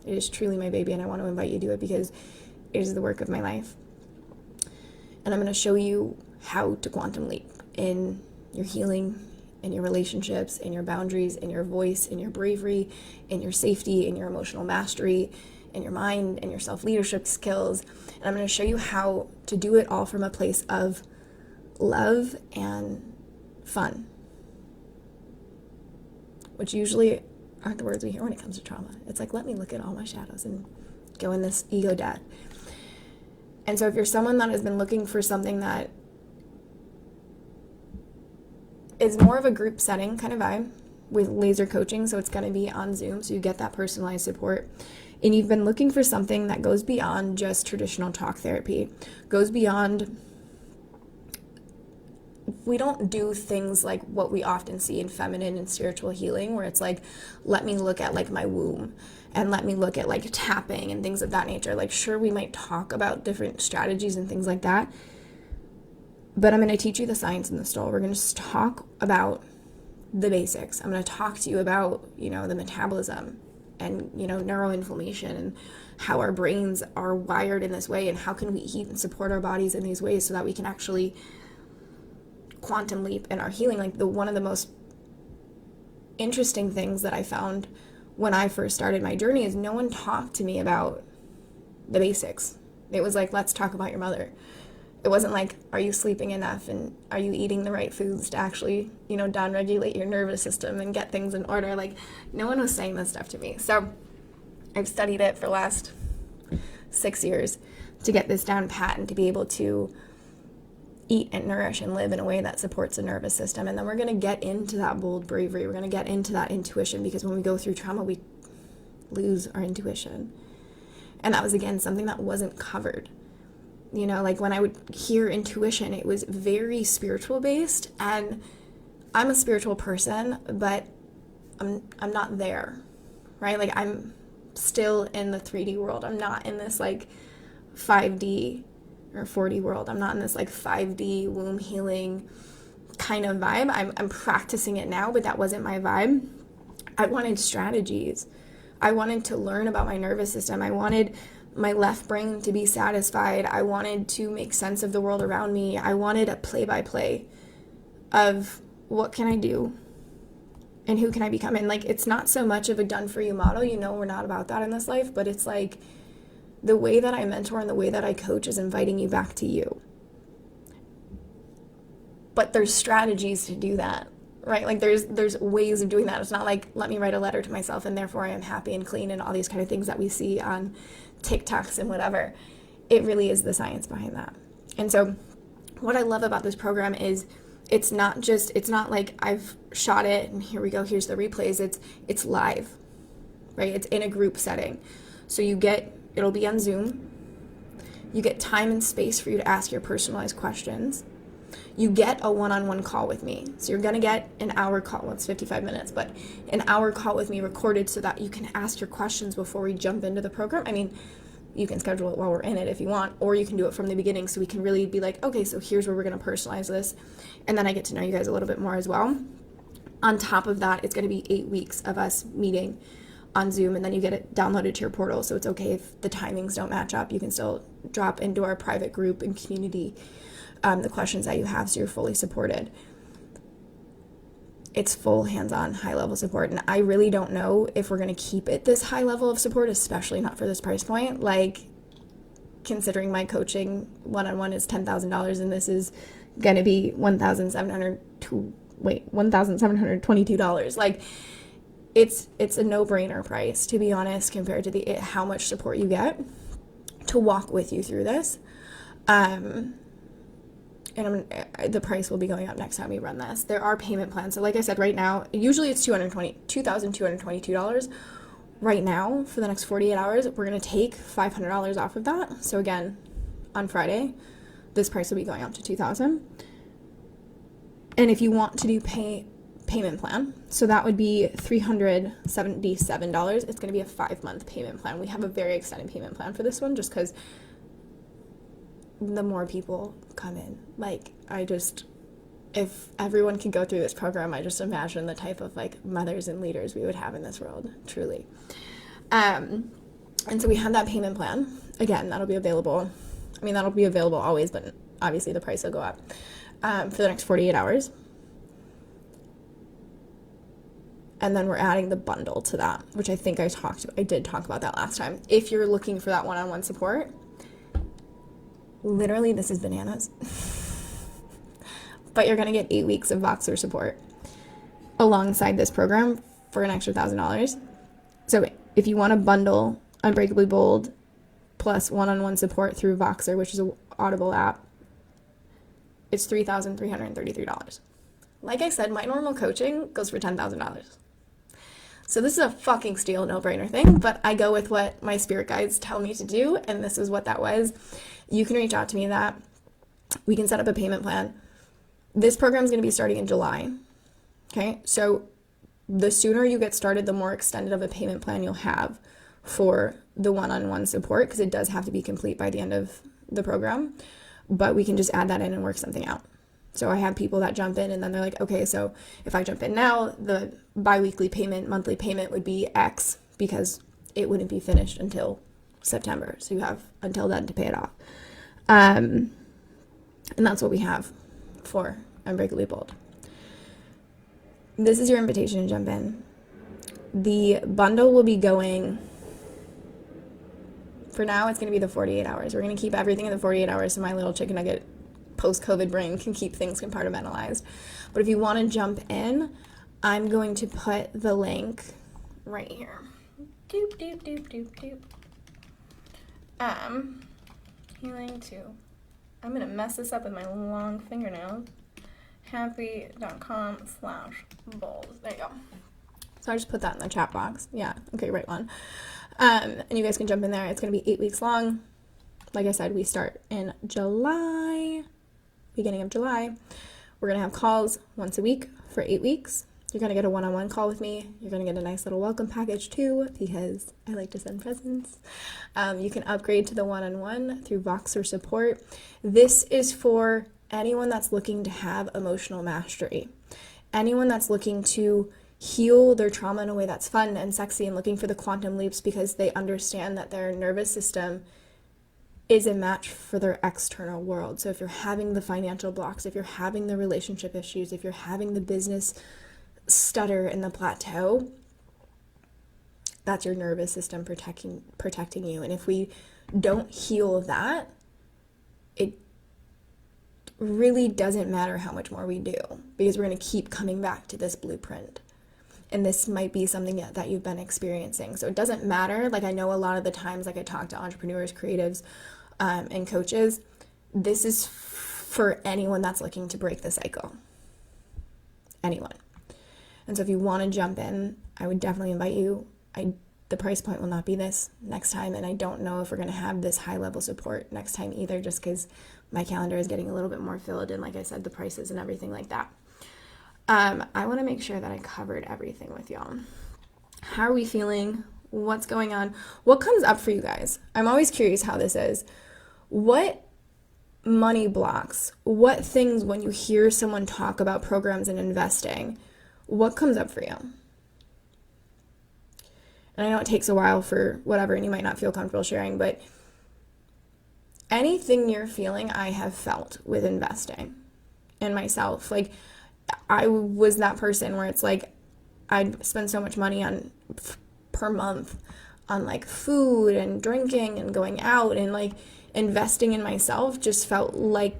It is truly my baby, and I want to invite you to do it because it is the work of my life. And I'm going to show you how to quantum leap in your healing, in your relationships, in your boundaries, in your voice, in your bravery, in your safety, in your emotional mastery, in your mind, in your self-leadership skills. And I'm going to show you how to do it all from a place of love and fun, which usually aren't the words we hear when it comes to trauma. It's like, let me look at all my shadows and go in this ego death. And so if you're someone that has been looking for something that is more of a group setting kind of vibe with laser coaching, so it's going to be on Zoom, so you get that personalized support, and you've been looking for something that goes beyond just traditional talk therapy, goes beyond, we don't do things like what we often see in feminine and spiritual healing, where it's like, let me look at like my womb and let me look at like tapping and things of that nature. Like, sure, we might talk about different strategies and things like that, but I'm going to teach you the science in the stole. We're going to just talk about the basics. I'm going to talk to you about, the metabolism and, neuroinflammation and how our brains are wired in this way, and how can we eat and support our bodies in these ways so that we can actually quantum leap in our healing. Like, one of the most interesting things that I found when I first started my journey is no one talked to me about the basics. It was like, let's talk about your mother. It wasn't like, are you sleeping enough and are you eating the right foods to actually, downregulate your nervous system and get things in order. Like, no one was saying this stuff to me. So I've studied it for the last 6 years to get this down pat and to be able to eat and nourish and live in a way that supports the nervous system. And then we're going to get into that bold bravery. We're going to get into that intuition, because when we go through trauma, we lose our intuition. And that was, again, something that wasn't covered. Like when I would hear intuition, it was very spiritual based, and I'm a spiritual person, but I'm not there, right? Like, I'm still in the 3D world. I'm not in this like 5D or 4D world. I'm not in this like 5D womb healing kind of vibe. I'm practicing it now, but that wasn't my vibe. I wanted strategies. I wanted to learn about my nervous system. I wanted my left brain to be satisfied. I wanted to make sense of the world around me. I wanted a play-by-play of what can I do and who can I become. And like, it's not so much of a done-for-you model. We're not about that in this life, but it's like the way that I mentor and the way that I coach is inviting you back to you. But there's strategies to do that, right? Like, there's ways of doing that. It's not like, let me write a letter to myself and therefore I am happy and clean and all these kind of things that we see on TikToks and whatever. It really is the science behind that. And so what I love about this program is it's not like I've shot it and here we go, here's the replays. It's live, right? It's in a group setting. So it'll be on Zoom. You get time and space for you to ask your personalized questions. You get a one-on-one call with me. So you're going to get an hour call. Well, it's 55 minutes, but an hour call with me recorded so that you can ask your questions before we jump into the program. I mean, you can schedule it while we're in it if you want, or you can do it from the beginning so we can really be like, okay, so here's where we're going to personalize this. And then I get to know you guys a little bit more as well. On top of that, it's going to be 8 weeks of us meeting on Zoom, and then you get it downloaded to your portal. So it's okay if the timings don't match up. You can still drop into our private group and community the questions that you have, so you're fully supported. It's full hands-on, high-level support, and I really don't know if we're going to keep it this high level of support, especially not for this price point. Like, considering my coaching one-on-one is $10,000, and this is going to be $1,722. Like, it's a no-brainer price, to be honest, compared to how much support you get to walk with you through this. And the price will be going up next time we run this. There are payment plans. So like I said, right now, usually it's $2,222. Right now, for the next 48 hours, we're going to take $500 off of that. So again, on Friday, this price will be going up to $2,000. And if you want to do payment plan, so that would be $377. It's going to be a 5-month payment plan. We have a very extended payment plan for this one, just because the more people come in. Like, if everyone could go through this program, I just imagine the type of like mothers and leaders we would have in this world, truly. And so we have that payment plan. Again, that'll be available. I mean, that'll be available always, but obviously the price will go up for the next 48 hours. And then we're adding the bundle to that, which I think I did talk about that last time. If you're looking for that one-on-one support, literally, this is bananas. but you're going to get 8 weeks of Voxer support alongside this program for an extra $1,000. So if you want to bundle Unbreakably Bold plus one-on-one support through Voxer, which is an Audible app, it's $3,333. Like I said, my normal coaching goes for $10,000. So this is a fucking steal, no-brainer thing, but I go with what my spirit guides tell me to do, and this is what that was. You can reach out to me that. We can set up a payment plan. This program is going to be starting in July. Okay, so the sooner you get started, the more extended of a payment plan you'll have for the one-on-one support, because it does have to be complete by the end of the program, but we can just add that in and work something out. So I have people that jump in and then they're like, okay, so if I jump in now, the bi-weekly payment, monthly payment would be X because it wouldn't be finished until September. So you have until then to pay it off. And that's what we have for Unbreakably Bold. This is your invitation to jump in. The bundle will be going, for now, it's going to be the 48 hours. We're going to keep everything in the 48 hours so my little chicken nugget post-COVID brain can keep things compartmentalized. But if you want to jump in, I'm going to put the link right here. Doop, doop, doop, doop, doop. Healing 2. I'm going to mess this up with my long fingernails. happy.com/bold. There you go. So I just put that in the chat box. Yeah, okay, right one. And you guys can jump in there. It's going to be 8 weeks long. Like I said, we start in July, beginning of July. We're going to have calls once a week for 8 weeks. You're going to get a one-on-one call with me. You're going to get a nice little welcome package too, because I like to send presents. You can upgrade to the one-on-one through Voxer support. This is for anyone that's looking to have emotional mastery. Anyone that's looking to heal their trauma in a way that's fun and sexy and looking for the quantum leaps because they understand that their nervous system is a match for their external world. So if you're having the financial blocks, if you're having the relationship issues, if you're having the business stutter and the plateau, that's your nervous system protecting you. And if we don't heal that, it really doesn't matter how much more we do, because we're going to keep coming back to this blueprint. And this might be something that you've been experiencing. So it doesn't matter. Like, I know a lot of the times, like, I talk to entrepreneurs, creatives, and coaches. This is for anyone that's looking to break the cycle. Anyone. And so if you want to jump in, I would definitely invite you. The price point will not be this next time, and I don't know if we're going to have this high level support next time either, just because my calendar is getting a little bit more filled, and like I said, the prices and everything like that. I want to make sure that I covered everything with y'all. How are we feeling? What's going on? What comes up for you guys? I'm always curious how this is. What money blocks, what things when you hear someone talk about programs and investing, what comes up for you? And I know it takes a while for whatever, and you might not feel comfortable sharing, but anything you're feeling, I have felt with investing in myself. Like, I was that person where it's like, I'd spend so much money on per month on like food and drinking and going out, and like investing in myself just felt like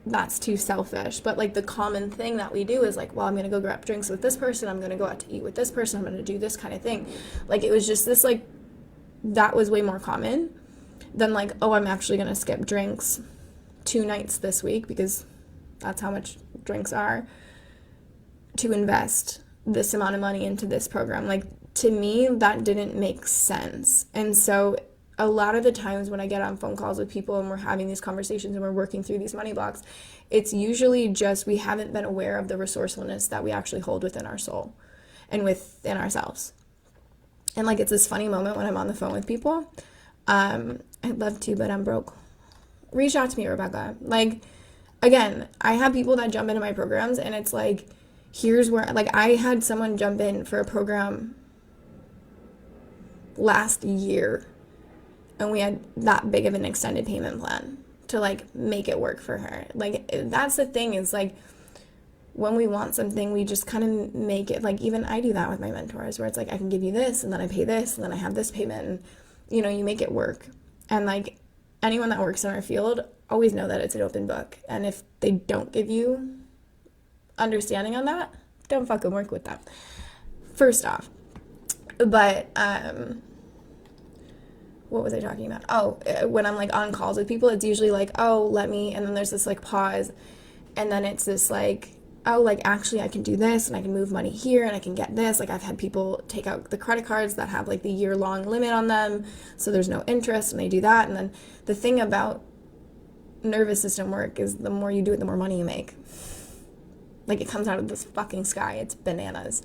that's too selfish. But like the common thing that we do is like, well, I'm going to go grab drinks with this person. I'm going to go out to eat with this person. I'm going to do this kind of thing. Like, it was just this, like, that was way more common than like, oh, I'm actually going to skip drinks 2 nights this week because that's how much drinks are, to invest this amount of money into this program. Like, to me, that didn't make sense. And so a lot of the times when I get on phone calls with people and we're having these conversations and we're working through these money blocks, it's usually just we haven't been aware of the resourcefulness that we actually hold within our soul and within ourselves. And like, it's this funny moment when I'm on the phone with people. I'd love to, but I'm broke. Reach out to me, Rebecca. Like, again, I have people that jump into my programs, and it's like, here's where, like, I had someone jump in for a program last year, and we had that big of an extended payment plan to like make it work for her. Like, that's the thing, is like, when we want something, we just kind of make it. Like, even I do that with my mentors, where it's like, I can give you this, and then I pay this, and then I have this payment, and you know, you make it work. And like, anyone that works in our field always know that it's an open book, and if they don't give you understanding on that, don't fucking work with them. First off. But, what was I talking about? Oh, when I'm like on calls with people, it's usually like, oh, let me, and then there's this like pause, and then it's this like, oh, like actually I can do this and I can move money here and I can get this. Like I've had people take out the credit cards that have like the year-long limit on them, so there's no interest, and they do that. And then the thing about nervous system work is the more you do it, the more money you make. Like it comes out of this fucking sky. It's bananas.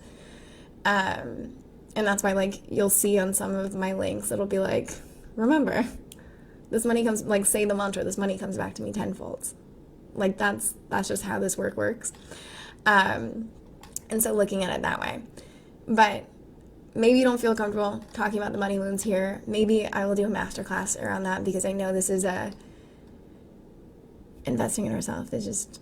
And that's why like you'll see on some of my links, it'll be like, remember, this money comes, like say the mantra, this money comes back to me tenfold. Like that's just how this work works. And so looking at it that way. But maybe you don't feel comfortable talking about the money wounds here. Maybe I will do a masterclass around that, because I know this is investing in ourselves. It's just,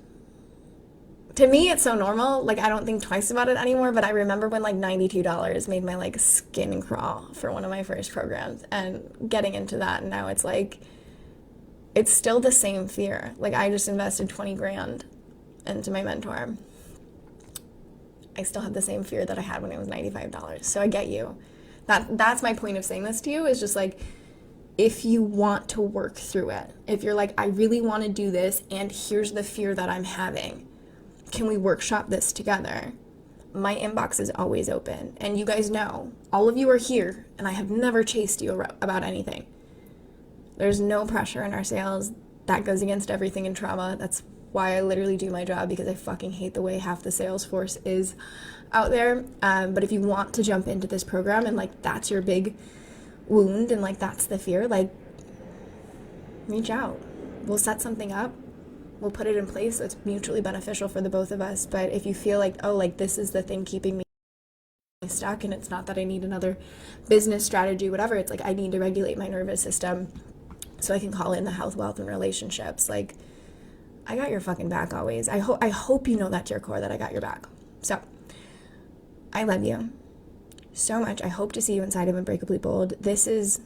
to me, it's so normal. Like I don't think twice about it anymore. But I remember when like $92 made my like skin crawl for one of my first programs, and getting into that. And now it's like, it's still the same fear. Like I just invested 20 grand into my mentor. I still have the same fear that I had when it was $95. So I get you. That's my point of saying this to you, is just like, if you want to work through it, if you're like, I really want to do this and here's the fear that I'm having, can we workshop this together? My inbox is always open. And you guys know, all of you are here, and I have never chased you about anything. There's no pressure in our sales. That goes against everything in trauma. That's why I literally do my job, because I fucking hate the way half the sales force is out there. But if you want to jump into this program and like that's your big wound and like that's the fear, like reach out. We'll set something up. We'll put it in place so it's mutually beneficial for the both of us. But if you feel like, oh, like this is the thing keeping me stuck, and it's not that I need another business strategy, whatever, it's like I need to regulate my nervous system so I can call in the health, wealth, and relationships. Like, I got your fucking back always. I hope you know that to your core, that I got your back. So, I love you so much. I hope to see you inside of Unbreakably Bold. This is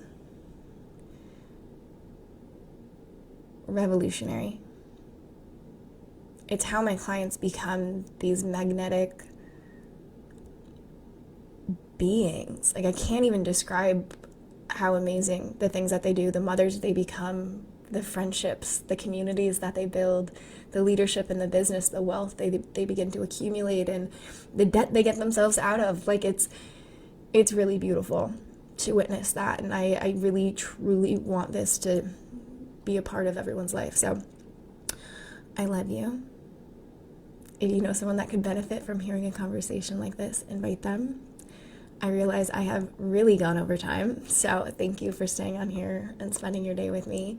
revolutionary. It's how my clients become these magnetic beings. Like, I can't even describe how amazing the things that they do, the mothers they become, the friendships, the communities that they build, the leadership in the business, the wealth they begin to accumulate, and the debt they get themselves out of. Like it's really beautiful to witness that. And I really, truly want this to be a part of everyone's life. So I love you. If you know someone that could benefit from hearing a conversation like this, invite them. I realize I have really gone over time, so thank you for staying on here and spending your day with me,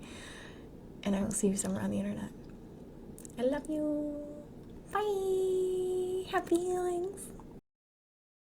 and I will see you somewhere on the internet. I love you. Bye. Happy healings.